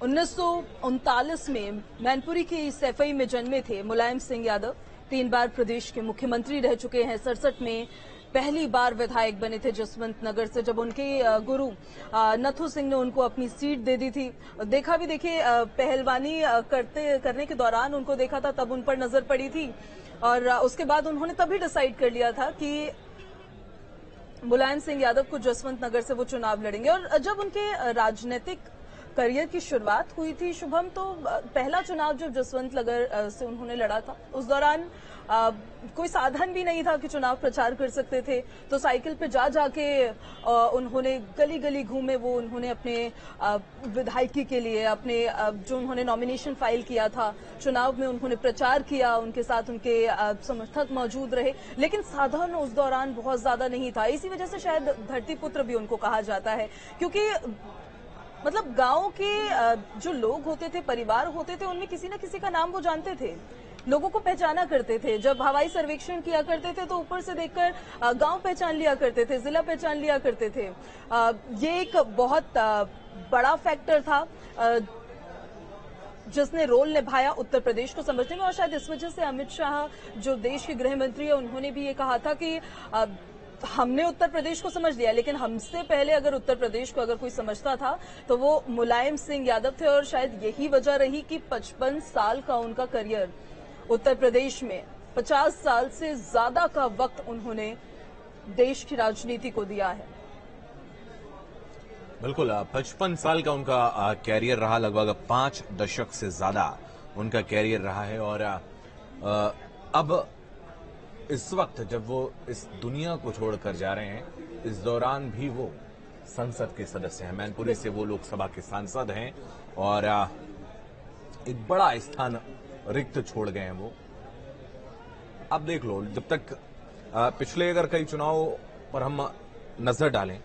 1939 में मैनपुरी की सैफई में जन्मे थे मुलायम सिंह यादव। 3 बार प्रदेश के मुख्यमंत्री रह चुके हैं। 67 में पहली बार विधायक बने थे जसवंत नगर से, जब उनके गुरु नथु सिंह ने उनको अपनी सीट दे दी थी। देखा भी, देखिए पहलवानी करने के दौरान उनको देखा था, तब उन पर नजर पड़ी थी और उसके बाद उन्होंने तभी डिसाइड कर लिया था कि मुलायम सिंह यादव को जसवंत नगर से वो चुनाव लड़ेंगे। और जब उनके राजनीतिक करियर की शुरुआत हुई थी शुभम, तो पहला चुनाव जब जसवंत नगर से उन्होंने लड़ा था, उस दौरान कोई साधन भी नहीं था कि चुनाव प्रचार कर सकते थे। तो साइकिल पे जाके उन्होंने गली गली घूमे, वो उन्होंने अपने विधायकी के लिए, अपने जो उन्होंने नॉमिनेशन फाइल किया था चुनाव में, उन्होंने प्रचार किया, उनके साथ उनके समर्थक मौजूद रहे, लेकिन साधन उस दौरान बहुत ज्यादा नहीं था। इसी वजह से शायद धरती पुत्र भी उनको कहा जाता है, क्योंकि मतलब गांव के जो लोग होते थे, परिवार होते थे, उनमें किसी न किसी का नाम वो जानते थे, लोगों को पहचाना करते थे। जब हवाई सर्वेक्षण किया करते थे तो ऊपर से देखकर गांव पहचान लिया करते थे, जिला पहचान लिया करते थे। ये एक बहुत बड़ा फैक्टर था जिसने रोल निभाया उत्तर प्रदेश को समझने में। और शायद इस वजह से अमित शाह जो देश के गृह मंत्री है, उन्होंने भी ये कहा था कि हमने उत्तर प्रदेश को समझ लिया, लेकिन हमसे पहले अगर उत्तर प्रदेश को अगर कोई समझता था तो वो मुलायम सिंह यादव थे। और शायद यही वजह रही कि 55 साल का उनका करियर उत्तर प्रदेश में, 50 साल से ज्यादा का वक्त उन्होंने देश की राजनीति को दिया है। बिल्कुल, 55 साल का उनका कैरियर रहा, लगभग 5 दशक से ज्यादा उनका कैरियर रहा है। और अब इस वक्त जब वो इस दुनिया को छोड़कर जा रहे हैं, इस दौरान भी वो संसद के सदस्य हैं। मैनपुरी से वो लोकसभा के सांसद हैं और एक बड़ा स्थान रिक्त छोड़ गए हैं वो। अब देख लो, जब तक पिछले अगर कई चुनाव पर हम नजर डालें,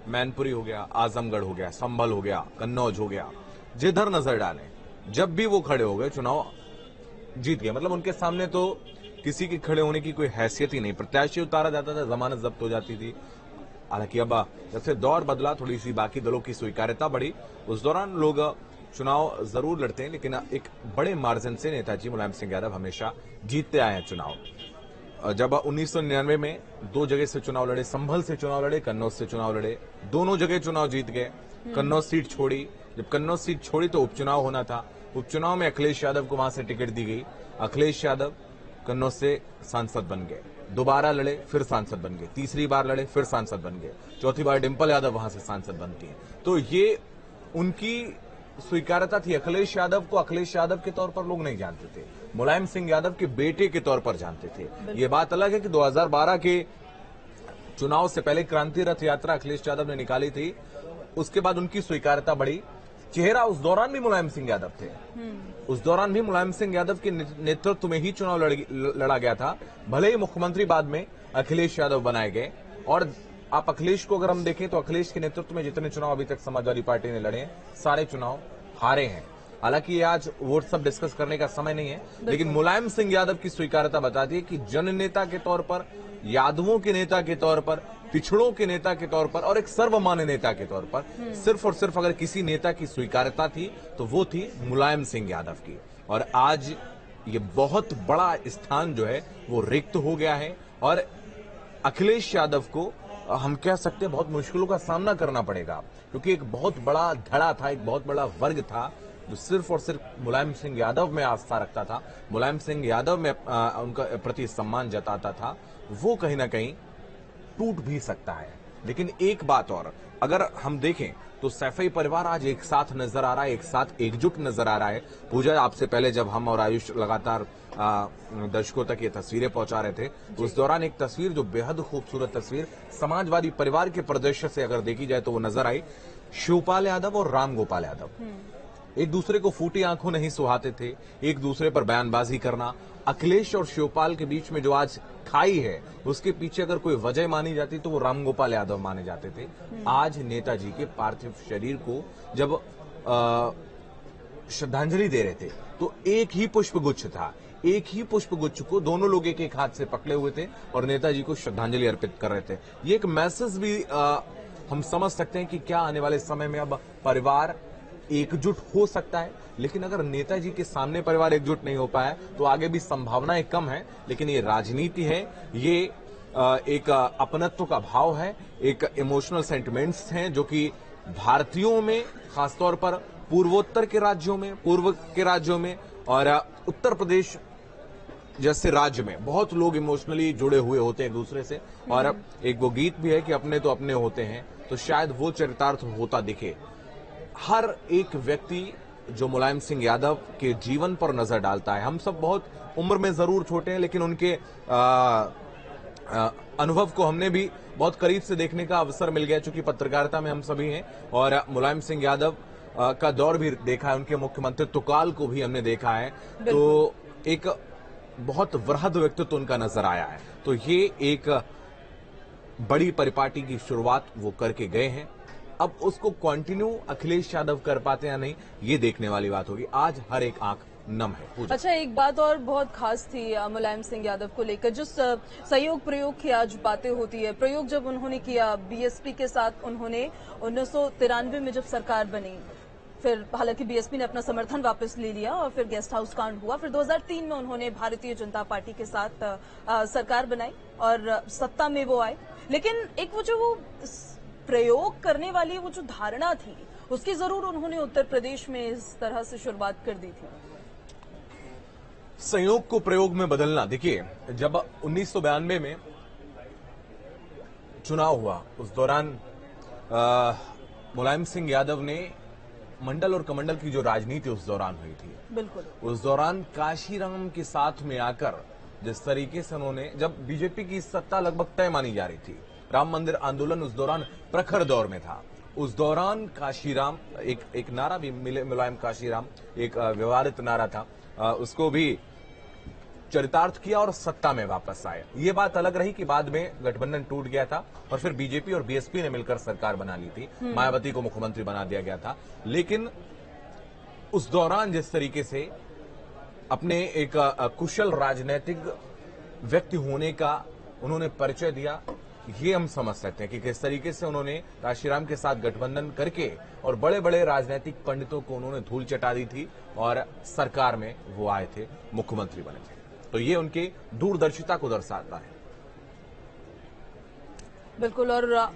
मैनपुरी हो गया, आजमगढ़ हो गया, संभल हो गया, कन्नौज हो गया, जिधर नजर डालें, जब भी वो खड़े हो गए चुनाव जीत गए। मतलब उनके सामने तो किसी के खड़े होने की कोई हैसियत ही नहीं। प्रत्याशी उतारा जाता था, जमानत जब्त हो जाती थी। हालांकि अब जब से दौर बदला, थोड़ी सी बाकी दलों की स्वीकार्यता बढ़ी, उस दौरान लोग चुनाव जरूर लड़ते हैं, लेकिन एक बड़े मार्जिन से नेताजी मुलायम सिंह यादव हमेशा जीतते आए हैं चुनाव। जब 1999 में 2 जगह से चुनाव लड़े, संभल से चुनाव लड़े, कन्नौज से चुनाव लड़े, दोनों जगह चुनाव जीत गए। कन्नौज सीट छोड़ी, जब कन्नौज सीट छोड़ी तो उपचुनाव होना था। उपचुनाव में अखिलेश यादव को वहां से टिकट दी गई। अखिलेश यादव कन्नौज से सांसद बन गए, दोबारा लड़े, फिर सांसद बन गए, तीसरी बार लड़े, फिर सांसद बन गए, चौथी बार डिंपल यादव वहां से सांसद बनती है। तो ये उनकी स्वीकार्यता थी। अखिलेश यादव को अखिलेश यादव के तौर पर लोग नहीं जानते थे, मुलायम सिंह यादव के बेटे के तौर पर जानते थे। ये बात अलग है कि 2012 के चुनाव से पहले क्रांति रथ यात्रा अखिलेश यादव ने निकाली थी, उसके बाद उनकी स्वीकार्यता बढ़ी। चेहरा उस दौरान भी मुलायम सिंह यादव थे, उस दौरान भी मुलायम सिंह यादव के नेतृत्व में ही चुनाव लड़ा गया था। भले ही मुख्यमंत्री बाद में अखिलेश यादव बनाए गए। और आप अखिलेश को अगर हम देखें तो अखिलेश के नेतृत्व में जितने चुनाव अभी तक समाजवादी पार्टी ने लड़े, सारे चुनाव हारे हैं। हालांकि ये आज वोट सब डिस्कस करने का समय नहीं है, लेकिन मुलायम सिंह यादव की स्वीकार्यता बताती है कि जननेता के तौर पर, यादवों के नेता के तौर पर, पिछड़ों के नेता के तौर पर और एक सर्वमान्य नेता के तौर पर सिर्फ और सिर्फ अगर किसी नेता की स्वीकार्यता थी तो वो थी मुलायम सिंह यादव की। और आज ये बहुत बड़ा स्थान जो है वो रिक्त हो गया है और अखिलेश यादव को हम कह सकते हैं बहुत मुश्किलों का सामना करना पड़ेगा, क्योंकि एक बहुत बड़ा धड़ा था, एक बहुत बड़ा वर्ग था जो सिर्फ और सिर्फ मुलायम सिंह यादव में आस्था रखता था, मुलायम सिंह यादव में उनका प्रति सम्मान जताता था। वो कहीं ना कहीं टूट भी सकता है। लेकिन एक बात और, अगर हम देखें तो सैफई परिवार आज एक साथ नजर आ रहा है, एक साथ एकजुट नजर आ रहा है। पूजा, आपसे पहले जब हम और आयुष लगातार दर्शकों तक ये तस्वीरें पहुंचा रहे थे, उस दौरान एक तस्वीर जो बेहद खूबसूरत तस्वीर समाजवादी परिवार के परिदृश्य से अगर देखी जाए तो वो नजर आई। शिवपाल यादव और राम गोपाल यादव एक दूसरे को फूटी आंखों नहीं सुहाते थे, एक दूसरे पर बयानबाजी करना। अखिलेश और शिवपाल के बीच में जो आज खाई है, उसके पीछे अगर कोई वजह मानी जाती तो वो रामगोपाल यादव माने जाते थे। आज नेताजी के पार्थिव शरीर को जब श्रद्धांजलि दे रहे थे तो एक ही पुष्पगुच्छ था, एक ही पुष्पगुच्छ को दोनों लोग एक एक हाथ से पकड़े हुए थे और नेताजी को श्रद्धांजलि अर्पित कर रहे थे। ये एक मैसेज भी हम समझ सकते हैं कि क्या आने वाले समय में अब परिवार एकजुट हो सकता है। लेकिन अगर नेताजी के सामने परिवार एकजुट नहीं हो पाया तो आगे भी संभावनाएं कम है। लेकिन ये राजनीति है, ये एक अपनत्व का भाव है, एक इमोशनल सेंटिमेंट्स हैं जो कि भारतीयों में, खासतौर पर पूर्वोत्तर के राज्यों में, पूर्व के राज्यों में और उत्तर प्रदेश जैसे राज्य में बहुत लोग इमोशनली जुड़े हुए होते हैं एक दूसरे से। और एक वो गीत भी है कि अपने तो अपने होते हैं, तो शायद वो चरितार्थ होता दिखे। हर एक व्यक्ति जो मुलायम सिंह यादव के जीवन पर नजर डालता है, हम सब बहुत उम्र में जरूर छोटे हैं लेकिन उनके अनुभव को हमने भी बहुत करीब से देखने का अवसर मिल गया, चूंकि पत्रकारिता में हम सभी हैं। और मुलायम सिंह यादव का दौर भी देखा है, उनके मुख्यमंत्रित्व काल को भी हमने देखा है, तो एक बहुत वृहद व्यक्तित्व उनका नजर आया है। तो ये एक बड़ी परिपाटी की शुरुआत वो करके गए हैं। अब उसको कंटिन्यू अखिलेश यादव कर पाते हैं या नहीं, ये देखने वाली बात होगी। आज हर एक आंख नम है। अच्छा, एक बात और बहुत खास थी मुलायम सिंह यादव को लेकर, जिस सहयोग प्रयोग की आज बातें होती है, प्रयोग जब उन्होंने किया बीएसपी के साथ, उन्होंने 1993 में जब सरकार बनी, फिर हालांकि बीएसपी ने अपना समर्थन वापस ले लिया और फिर गेस्ट हाउस कांड हुआ, फिर 2003 में उन्होंने भारतीय जनता पार्टी के साथ सरकार बनाई और सत्ता में वो आए। लेकिन एक वो जो वो प्रयोग करने वाली वो जो धारणा थी, उसकी जरूर उन्होंने उत्तर प्रदेश में इस तरह से शुरुआत कर दी थी। संयोग को प्रयोग में बदलना, देखिए जब 1992 में चुनाव हुआ, उस दौरान मुलायम सिंह यादव ने मंडल और कमंडल की जो राजनीति उस दौरान हुई थी, बिल्कुल उस दौरान काशीराम के साथ में आकर जिस तरीके से उन्होंने, जब बीजेपी की सत्ता लगभग तय मानी जा रही थी, राम मंदिर आंदोलन उस दौरान प्रखर दौर में था, उस दौरान काशीराम एक नारा भी मुलायम काशीराम एक व्यवहारित नारा था, उसको भी चरितार्थ किया और सत्ता में वापस आए। ये बात अलग रही कि बाद में गठबंधन टूट गया था और फिर बीजेपी और बीएसपी ने मिलकर सरकार बना ली थी, मायावती को मुख्यमंत्री बना दिया गया था। लेकिन उस दौरान जिस तरीके से अपने एक कुशल राजनीतिक व्यक्ति होने का उन्होंने परिचय दिया, ये हम समझ सकते हैं कि किस तरीके से उन्होंने काशीराम के साथ गठबंधन करके और बड़े बड़े राजनीतिक पंडितों को उन्होंने धूल चटा दी थी और सरकार में वो आए थे, मुख्यमंत्री बने थे। तो ये उनके दूरदर्शिता को दर्शाता है। बिल्कुल, और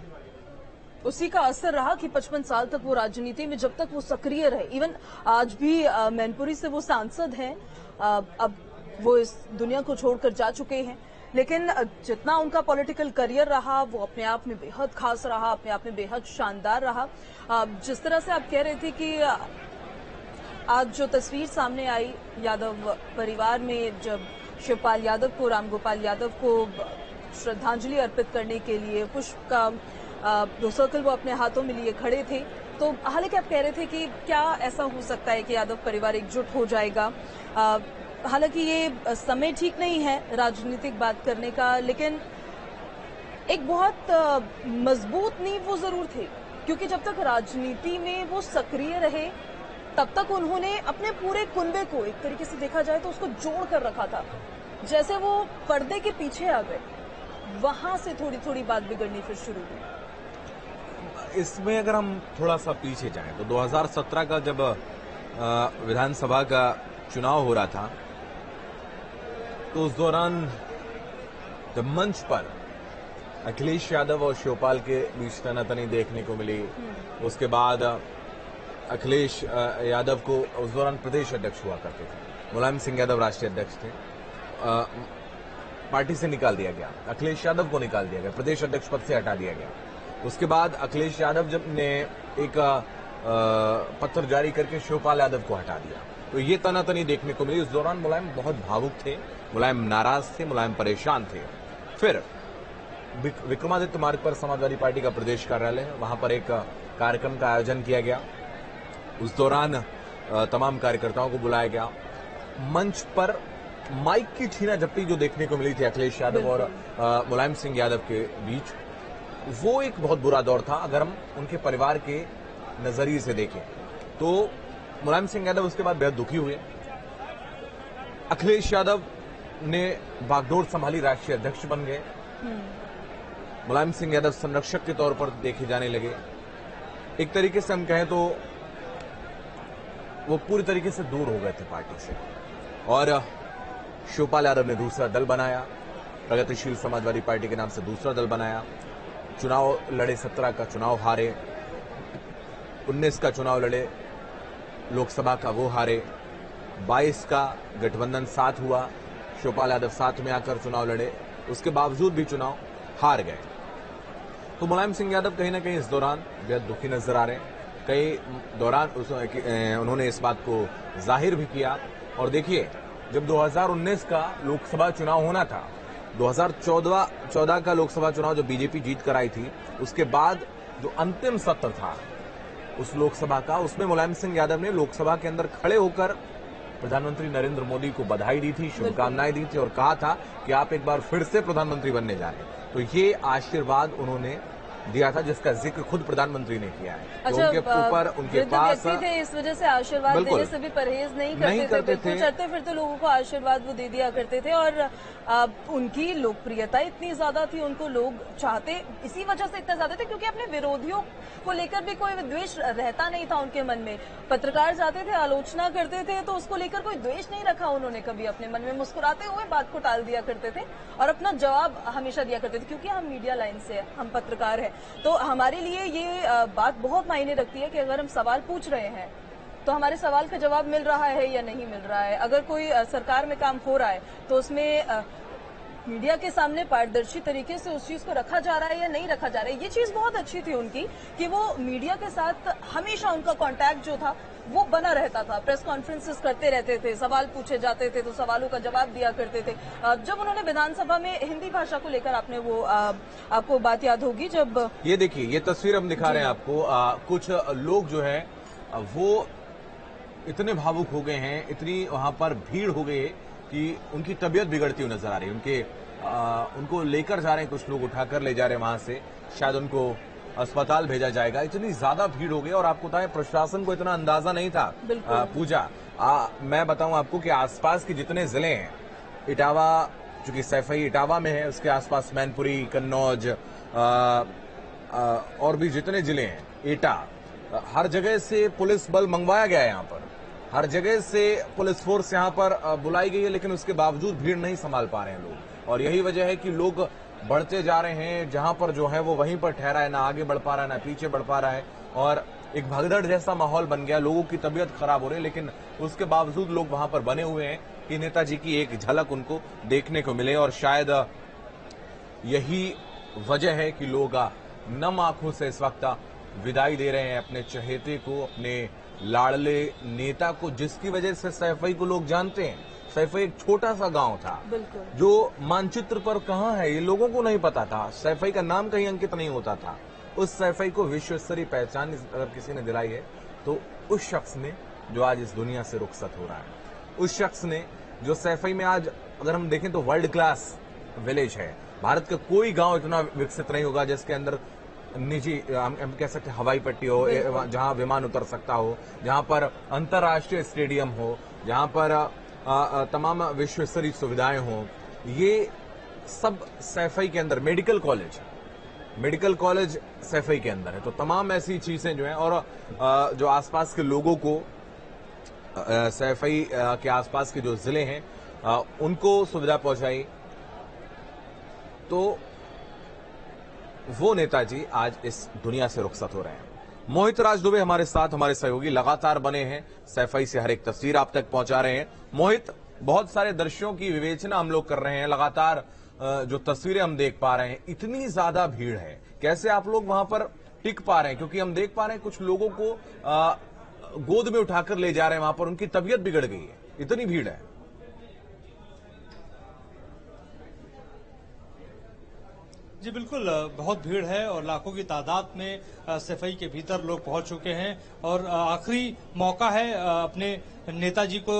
उसी का असर रहा कि 55 साल तक वो राजनीति में जब तक वो सक्रिय रहे। इवन आज भी मैनपुरी से वो सांसद हैं, अब वो इस दुनिया को छोड़कर जा चुके हैं, लेकिन जितना उनका पॉलिटिकल करियर रहा वो अपने आप में बेहद खास रहा, अपने आप में बेहद शानदार रहा। जिस तरह से आप कह रहे थे कि आज जो तस्वीर सामने आई यादव परिवार में, जब शिवपाल यादव को, रामगोपाल यादव को श्रद्धांजलि अर्पित करने के लिए पुष्प का 2 सर्कल वो अपने हाथों में लिए खड़े थे, तो हालांकि आप कह रहे थे कि क्या ऐसा हो सकता है कि यादव परिवार एकजुट हो जाएगा। हालांकि ये समय ठीक नहीं है राजनीतिक बात करने का, लेकिन एक बहुत मजबूत नींव वो जरूर थे, क्योंकि जब तक राजनीति में वो सक्रिय रहे तब तक उन्होंने अपने पूरे कुनबे को एक तरीके से देखा जाए तो उसको जोड़ कर रखा था। जैसे वो पर्दे के पीछे आ गए, वहां से थोड़ी थोड़ी बात बिगड़नी फिर शुरू हुई। इसमें अगर हम थोड़ा सा पीछे जाएं तो 2017 का जब विधानसभा का चुनाव हो रहा था, तो उस दौरान जब मंच पर अखिलेश यादव और शिवपाल के बीच तनातनी देखने को मिली, उसके बाद अखिलेश यादव को उस दौरान प्रदेश अध्यक्ष हुआ करते थे, मुलायम सिंह यादव राष्ट्रीय अध्यक्ष थे, पार्टी से निकाल दिया गया, अखिलेश यादव को निकाल दिया गया, प्रदेश अध्यक्ष पद से हटा दिया गया। उसके बाद अखिलेश यादव जब ने एक पत्र जारी करके शिवपाल यादव को हटा दिया, तो ये तनातनी देखने को मिली। उस दौरान मुलायम बहुत भावुक थे, मुलायम नाराज थे, मुलायम परेशान थे। फिर विक्रमादित्य मार्ग पर समाजवादी पार्टी का प्रदेश कार्यालय है, वहां पर एक कार्यक्रम का आयोजन किया गया। उस दौरान तमाम कार्यकर्ताओं को बुलाया गया। मंच पर माइक की छीना झपटी जो देखने को मिली थी अखिलेश यादव और मुलायम सिंह यादव के बीच, वो एक बहुत बुरा दौर था। अगर हम उनके परिवार के नजरिए से देखें तो मुलायम सिंह यादव उसके बाद बेहद दुखी हुए। अखिलेश यादव ने बागडोर संभाली, राष्ट्रीय अध्यक्ष बन गए। मुलायम सिंह यादव संरक्षक के तौर पर देखे जाने लगे। एक तरीके से हम कहें तो वो पूरी तरीके से दूर हो गए थे पार्टी से। और शिवपाल यादव ने दूसरा दल बनाया, प्रगतिशील समाजवादी पार्टी के नाम से दूसरा दल बनाया। चुनाव लड़े, 17 का चुनाव हारे, 19 का चुनाव लड़े, लोकसभा का वो हारे, 22 का गठबंधन साथ हुआ, शिवपाल यादव साथ में आकर चुनाव लड़े, उसके बावजूद भी चुनाव हार गए। तो मुलायम सिंह यादव कहीं ना कहीं इस दौरान बेहद दुखी नजर आ रहे हैं। कई दौरान उन्होंने इस बात को जाहिर भी किया। और देखिए, जब 2019 का लोकसभा चुनाव होना था, 2014 का लोकसभा चुनाव जो बीजेपी जीत कर आई थी, उसके बाद जो अंतिम सत्र था उस लोकसभा का, उसमें मुलायम सिंह यादव ने लोकसभा के अंदर खड़े होकर प्रधानमंत्री नरेंद्र मोदी को बधाई दी थी, शुभकामनाएं दी थी और कहा था कि आप एक बार फिर से प्रधानमंत्री बनने जा रहे हैं। तो ये आशीर्वाद उन्होंने दिया था, जिसका जिक्र खुद प्रधानमंत्री ने किया है। अच्छा, उनके ऊपर उनके पास थे, इस वजह से आशीर्वाद देने से भी परहेज नहीं करते थे। चलते फिरते लोगों को आशीर्वाद वो दे दिया करते थे। और उनकी लोकप्रियता इतनी ज्यादा थी, उनको लोग चाहते इसी वजह से इतना ज्यादा थे क्योंकि अपने विरोधियों को लेकर भी कोई द्वेष रहता नहीं था उनके मन में। पत्रकार जाते थे, आलोचना करते थे, तो उसको लेकर कोई द्वेष नहीं रखा उन्होंने कभी अपने मन में। मुस्कुराते हुए बात को टाल दिया करते थे और अपना जवाब हमेशा दिया करते थे, क्योंकि हम मीडिया लाइन से हैं, हम पत्रकार हैं। तो हमारे लिए ये बात बहुत मायने रखती है कि अगर हम सवाल पूछ रहे हैं तो हमारे सवाल का जवाब मिल रहा है या नहीं मिल रहा है। अगर कोई सरकार में काम हो रहा है तो उसमें मीडिया के सामने पारदर्शी तरीके से उस चीज को रखा जा रहा है या नहीं रखा जा रहा है। ये चीज बहुत अच्छी थी उनकी कि वो मीडिया के साथ हमेशा उनका कांटेक्ट जो था वो बना रहता था। प्रेस कॉन्फ्रेंसेस करते रहते थे, सवाल पूछे जाते थे तो सवालों का जवाब दिया करते थे। जब उन्होंने विधानसभा में हिंदी भाषा को लेकर आपने वो आपको बात याद होगी जब ये देखिए, ये तस्वीर हम दिखा रहे हैं आपको। कुछ लोग जो है वो इतने भावुक हो गए हैं, इतनी वहां पर भीड़ हो गई है कि उनकी तबीयत बिगड़ती हुई नजर आ रही है। उनको लेकर जा रहे हैं, कुछ लोग उठाकर ले जा रहे हैं वहां से, शायद उनको अस्पताल भेजा जाएगा। इतनी ज्यादा भीड़ हो गई और आपको बताएं प्रशासन को इतना अंदाजा नहीं था। पूजा, मैं बताऊं आपको कि आसपास के जितने जिले हैं, इटावा, चूंकि सैफई इटावा में है, उसके आसपास मैनपुरी, कन्नौज और भी जितने जिले हैं, एटा, हर जगह से पुलिस बल मंगवाया गया है। यहाँ पर हर जगह से पुलिस फोर्स यहाँ पर बुलाई गई है, लेकिन उसके बावजूद भीड़ नहीं संभाल पा रहे हैं लोग। और यही वजह है कि लोग बढ़ते जा रहे हैं, जहां पर जो है वो वहीं पर ठहरा है, ना आगे बढ़ पा रहा है ना पीछे बढ़ पा रहा है, और एक भगदड़ जैसा माहौल बन गया। लोगों की तबीयत खराब हो रही है, लेकिन उसके बावजूद लोग वहां पर बने हुए हैं कि नेताजी की एक झलक उनको देखने को मिले। और शायद यही वजह है कि लोग नम आंखों से इस वक्त विदाई दे रहे हैं अपने चहेते को, अपने लाडले नेता को, जिसकी वजह से सैफई को लोग जानते हैं। सैफई एक छोटा सा गांव था जो मानचित्र पर कहां है ये लोगों को नहीं पता था। सैफई का नाम कहीं अंकित नहीं होता था। उस सैफई को विश्व स्तरीय पहचान अगर किसी ने दिलाई है तो उस शख्स ने, जो आज इस दुनिया से रुखसत हो रहा है, उस शख्स ने जो सैफई में आज अगर हम देखें तो वर्ल्ड क्लास विलेज है। भारत का कोई गांव इतना विकसित नहीं होगा जिसके अंदर निजी, हम कह सकते हवाई पट्टी हो, जहां विमान उतर सकता हो, जहां पर अंतर्राष्ट्रीय स्टेडियम हो, जहां पर तमाम विश्व स्तरीय सुविधाएं हो। ये सब सैफई के अंदर, मेडिकल कॉलेज सैफई के अंदर है। तो तमाम ऐसी चीजें जो हैं, और जो आसपास के लोगों को, सैफई के आसपास के जो जिले हैं उनको सुविधा पहुंचाई, तो वो नेताजी आज इस दुनिया से रुखसत हो रहे हैं। मोहित राज दुबे हमारे साथ, हमारे सहयोगी लगातार बने हैं, सैफई से हर एक तस्वीर आप तक पहुंचा रहे हैं। मोहित, बहुत सारे दृश्यों की विवेचना हम लोग कर रहे हैं, लगातार जो तस्वीरें हम देख पा रहे हैं, इतनी ज्यादा भीड़ है, कैसे आप लोग वहां पर टिक पा रहे हैं? क्योंकि हम देख पा रहे हैं कुछ लोगों को गोद में उठाकर ले जा रहे हैं, वहां पर उनकी तबीयत बिगड़ गई है, इतनी भीड़ है। जी बिल्कुल, बहुत भीड़ है और लाखों की तादाद में सैफई के भीतर लोग पहुंच चुके हैं और आखिरी मौका है अपने नेताजी को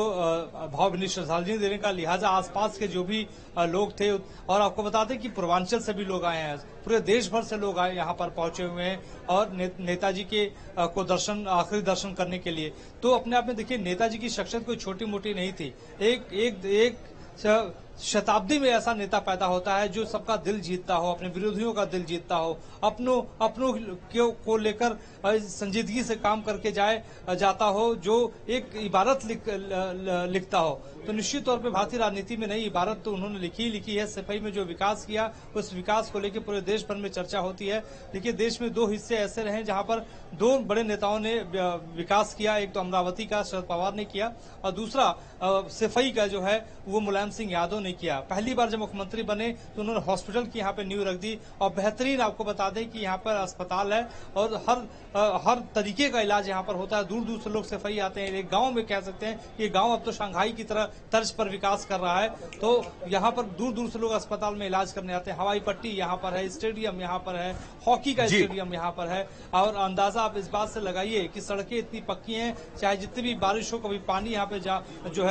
भावभीनी श्रद्धांजलि देने का। लिहाजा आसपास के जो भी लोग थे, और आपको बता दें कि पूर्वांचल से भी लोग आए हैं, पूरे देश भर से लोग आए यहाँ पर पहुंचे हुए हैं और नेताजी के को आखिरी दर्शन करने के लिए। तो अपने आप में देखिए, नेताजी की शख्सियत कोई छोटी मोटी नहीं थी। एक शताब्दी में ऐसा नेता पैदा होता है जो सबका दिल जीतता हो, अपने विरोधियों का दिल जीतता हो, अपनों को लेकर संजीदगी से काम करके जाता हो, जो एक इबारत लिखता हो। तो निश्चित तौर पे भारतीय राजनीति में नई इबारत तो उन्होंने लिखी है। सैफई में जो विकास किया, उस विकास को लेकर पूरे देश भर में चर्चा होती है। देखिए, देश में दो हिस्से ऐसे रहे जहां पर दो बड़े नेताओं ने विकास किया। एक तो अमरावती का शरद पवार ने किया और दूसरा सैफई का जो है वो मुलायम सिंह यादव ने किया। पहली बार जब मुख्यमंत्री बने तो उन्होंने हॉस्पिटल की यहाँ पे नींव रख दी और बेहतरीन, आपको बता दें कि यहाँ पर अस्पताल है और हर तरीके का इलाज यहाँ पर होता है। दूर दूर से लोग सैफई आते हैं। एक गांव में कह सकते हैं कि गांव अब तो शंघाई की तरह तर्ज पर विकास कर रहा है। तो यहाँ पर दूर दूर से लोग अस्पताल में इलाज करने आते हैं। हवाई पट्टी यहाँ पर है, स्टेडियम यहाँ पर है, हॉकी का स्टेडियम यहाँ पर है। और अंदाजा आप इस बात से लगाइए कि सड़कें इतनी पक्की हैं, चाहे जितनी भी बारिश हो, कभी पानी यहाँ पे जो है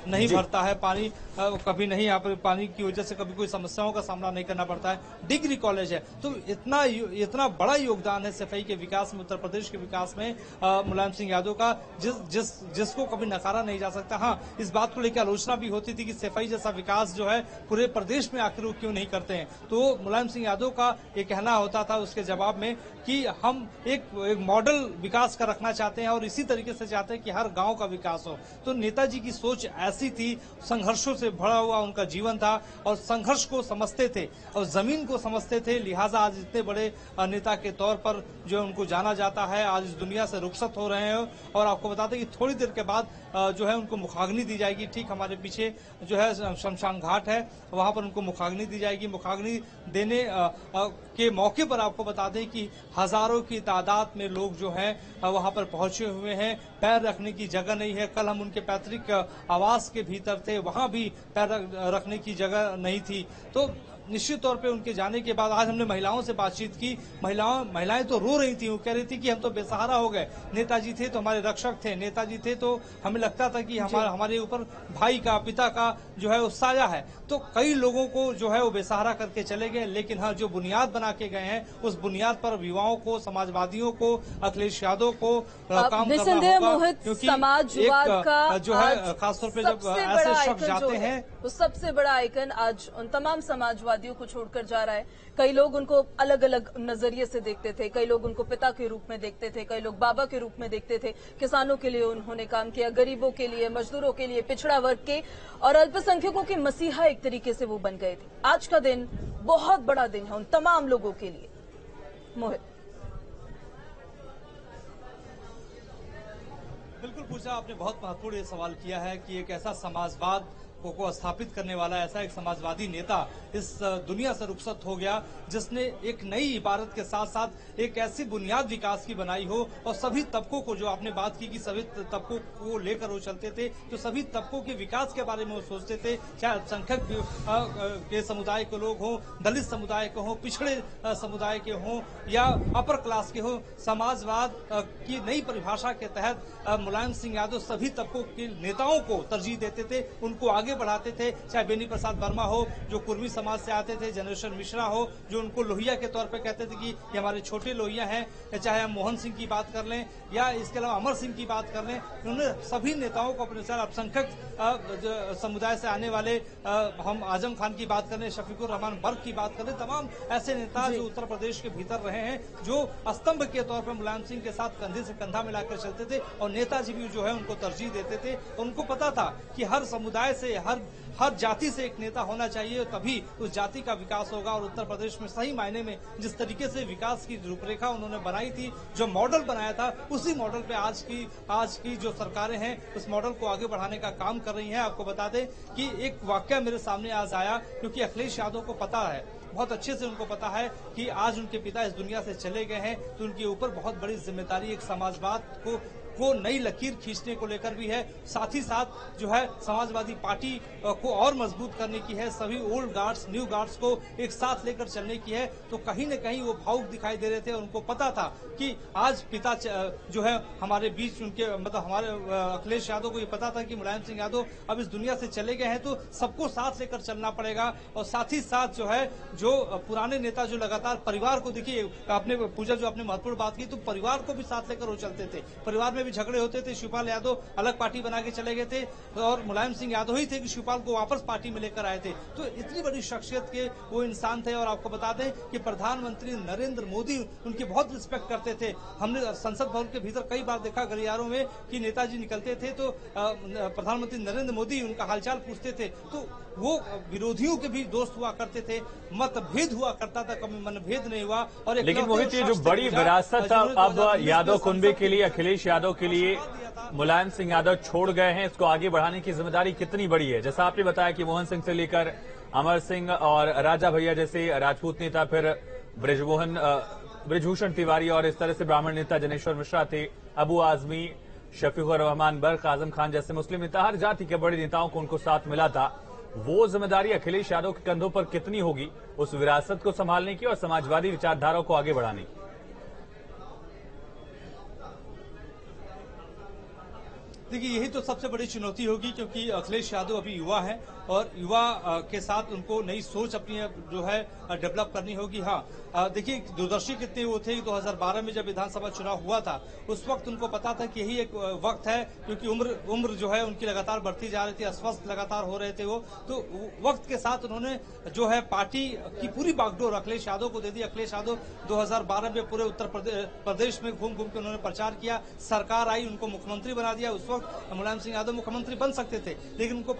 नहीं भरता है, पानी कभी नहीं, यहाँ पर पानी की वजह से कभी कोई समस्याओं का सामना नहीं करना पड़ता है। डिग्री कॉलेज है। तो इतना बड़ा योगदान है सैफई के विकास में, उत्तर प्रदेश के विकास में मुलायम सिंह यादव का, जिसको कभी नकारा नहीं जा सकता। हाँ, इस बात को लेकर आलोचना भी होती थी कि सैफई जैसा विकास जो है पूरे प्रदेश में आखिर वो क्यों नहीं करते हैं। तो मुलायम सिंह यादव का ये कहना होता था उसके जवाब में कि हम एक मॉडल विकास का रखना चाहते हैं और इसी तरीके से चाहते हैं कि हर गांव का विकास हो। तो नेताजी की सोच ऐसी थी, संघर्षों से भरा हुआ उनका जीवन था और संघर्ष को समझते थे और जमीन को समझते थे। लिहाजा आज इतने बड़े नेता के तौर पर जो उनको जाना जाता है, आज इस दुनिया से रुखसत हो रहे हैं। और आपको बता दें कि थोड़ी देर के बाद जो है उनको मुखाग्नि दी जाएगी। ठीक हमारे पीछे जो है शमशान घाट है, वहां पर उनको मुखाग्नि दी जाएगी। मुखाग्नि देने के मौके पर आपको बता दें कि हजारों की तादाद में लोग जो हैं वहां पर पहुंचे हुए हैं। पैर रखने की जगह नहीं है। कल हम उनके पैतृक आवास के भीतर थे, वहां भी पैर रखने की जगह नहीं थी। तो निश्चित तौर पे उनके जाने के बाद आज हमने महिलाओं से बातचीत की। महिलाएं तो रो रही थी, वो कह रही थी कि हम तो बेसहारा हो गए। नेताजी थे तो हमारे रक्षक थे, नेताजी थे तो हमें लगता था कि हमारे ऊपर भाई का, पिता का जो है वो साया है। तो कई लोगों को जो है वो बेसहारा करके चले गए, लेकिन हाँ जो बुनियाद बना के गए हैं उस बुनियाद पर युवाओं को, समाजवादियों को, अखिलेश यादव को काम करना होगा। क्योंकि समाजवाद का जो है खासतौर पर जब ऐसे शख्स जाते हैं, वो सबसे बड़ा आइकन आज उन तमाम समाजवादियों को छोड़कर जा रहा है। कई लोग उनको अलग अलग नजरिए से देखते थे, कई लोग उनको पिता के रूप में देखते थे, कई लोग बाबा के रूप में देखते थे। किसानों के लिए उन्होंने काम किया, गरीबों के लिए, मजदूरों के लिए, पिछड़ा वर्ग के और अल्पसंख्यकों के मसीहा एक तरीके से वो बन गए थे। आज का दिन बहुत बड़ा दिन है उन तमाम लोगों के लिए। मोहित, बिल्कुल पूछा आपने, बहुत महत्वपूर्ण ये सवाल किया है कि एक ऐसा समाजवाद को स्थापित करने वाला ऐसा एक समाजवादी नेता इस दुनिया से रुखसत हो गया, जिसने एक नई इबारत के साथ साथ एक ऐसी बुनियाद विकास की बनाई हो और सभी तबकों को, जो आपने बात की कि सभी तबकों को लेकर वो चलते थे, तो सभी तबकों के विकास के बारे में वो सोचते थे। चाहे अल्पसंख्यक के समुदाय के लोग हों, दलित समुदाय के हों, पिछड़े समुदाय के हों या अपर क्लास के हों, समाजवाद की नई परिभाषा के तहत मुलायम सिंह यादव सभी तबकों के नेताओं को तरजीह देते थे, उनको आगे बढ़ाते थे। चाहे बेनी प्रसाद वर्मा हो जो कुर्मी समाज से आते थे, जनरेशन मिश्रा हो जो उनको लोहिया के तौर पे कहते थे कि ये हमारे छोटे लोहिया हैं, चाहे हम मोहन सिंह की बात कर लें या इसके अलावा अमर सिंह की बात कर लें, उन्होंने सभी नेताओं को अपने साथ अल्पसंख्यक समुदाय से आने वाले, हम आजम खान की बात करें, शफीकुर रहमान बर्क की बात करें, तमाम ऐसे नेता जो उत्तर प्रदेश के भीतर रहे हैं, जो स्तंभ के तौर पर मुलायम सिंह के साथ कंधे से कंधा मिलाकर चलते थे और नेताजी भी जो है उनको तरजीह देते थे। उनको पता था कि हर समुदाय से, हर जाति से एक नेता होना चाहिए, तभी उस जाति का विकास होगा। और उत्तर प्रदेश में सही मायने में जिस तरीके से विकास की रूपरेखा उन्होंने बनाई थी, जो मॉडल बनाया था, उसी मॉडल पे आज की जो सरकारें हैं उस मॉडल को आगे बढ़ाने का काम कर रही हैं। आपको बता दें कि एक वाकया मेरे सामने आज आया, क्योंकि अखिलेश यादव को पता है, बहुत अच्छे से उनको पता है कि आज उनके पिता इस दुनिया से चले गए हैं, तो उनके ऊपर बहुत बड़ी जिम्मेदारी एक समाजवाद को नई लकीर खींचने को लेकर भी है। साथ ही साथ जो है समाजवादी पार्टी को और मजबूत करने की है, सभी ओल्ड गार्ड्स, न्यू गार्ड्स को एक साथ लेकर चलने की है। तो कहीं न कहीं वो भावुक दिखाई दे रहे थे और उनको पता था कि आज पिता जो है हमारे बीच, उनके मतलब हमारे अखिलेश यादव को ये पता था कि मुलायम सिंह यादव अब इस दुनिया से चले गए हैं, तो सबको साथ लेकर चलना पड़ेगा। और साथ ही साथ जो है जो पुराने नेता जो लगातार परिवार को, देखिए आपने पूजा जो आपने महत्वपूर्ण बात की, तो परिवार को भी साथ लेकर वो चलते थे। परिवार में झगड़े होते थे, शिवपाल यादव अलग पार्टी बना के चले गए थे और मुलायम सिंह यादव ही थे कि शिवपाल को वापस पार्टी में लेकर आए थे। तो इतनी बड़ी शख्सियत के वो इंसान थे। और आपको बता दें कि प्रधानमंत्री नरेंद्र मोदी उनकी बहुत रिस्पेक्ट करते थे। हमने संसद भवन के भीतर कई बार देखा गलियारों में कि नेताजी निकलते थे तो प्रधानमंत्री नरेंद्र मोदी उनका हालचाल पूछते थे। तो वो विरोधियों के भी दोस्त हुआ करते थे, मतभेद हुआ करता था, कभी मनभेद नहीं हुआ। और लेकिन मोहित, ये जो बड़ी विरासत अब यादव कुनबे के लिए, अखिलेश यादव के लिए मुलायम सिंह यादव छोड़ गए हैं, इसको आगे बढ़ाने की जिम्मेदारी कितनी बड़ी है? जैसा आपने बताया कि मोहन सिंह से लेकर अमर सिंह और राजा भैया जैसे राजपूत नेता, फिर बृजभूषण तिवारी और इस तरह से ब्राह्मण नेता जनेश्वर मिश्रा थे, अबू आजमी, शफीकुर रहमान बर्क, आजम खान जैसे मुस्लिम नेता, हर जाति के बड़े नेताओं को उनको साथ मिला था। वो जिम्मेदारी अखिलेश यादव के कंधों पर कितनी होगी उस विरासत को संभालने की और समाजवादी विचारधारा को आगे बढ़ाने की? देखिए यही तो सबसे बड़ी चुनौती होगी, क्योंकि अखिलेश यादव अभी युवा है और युवा के साथ उनको नई सोच अपनी जो है डेवलप करनी होगी। हाँ, देखिए दूरदर्शी कितने वो थे, 2012 में जब विधानसभा चुनाव हुआ था उस वक्त उनको पता था कि यही एक वक्त है, क्योंकि उम्र जो है उनकी लगातार बढ़ती जा रही थी, अस्वस्थ लगातार हो रहे थे वो। तो वक्त के साथ उन्होंने जो है पार्टी की पूरी बागडोर अखिलेश यादव को दे दी। अखिलेश यादव 2012 में पूरे उत्तर प्रदेश में घूम घूम के उन्होंने प्रचार किया, सरकार आई, उनको मुख्यमंत्री बना दिया। उस वक्त मुलायम सिंह यादव मुख्यमंत्री बन सकते थे, लेकिन उनको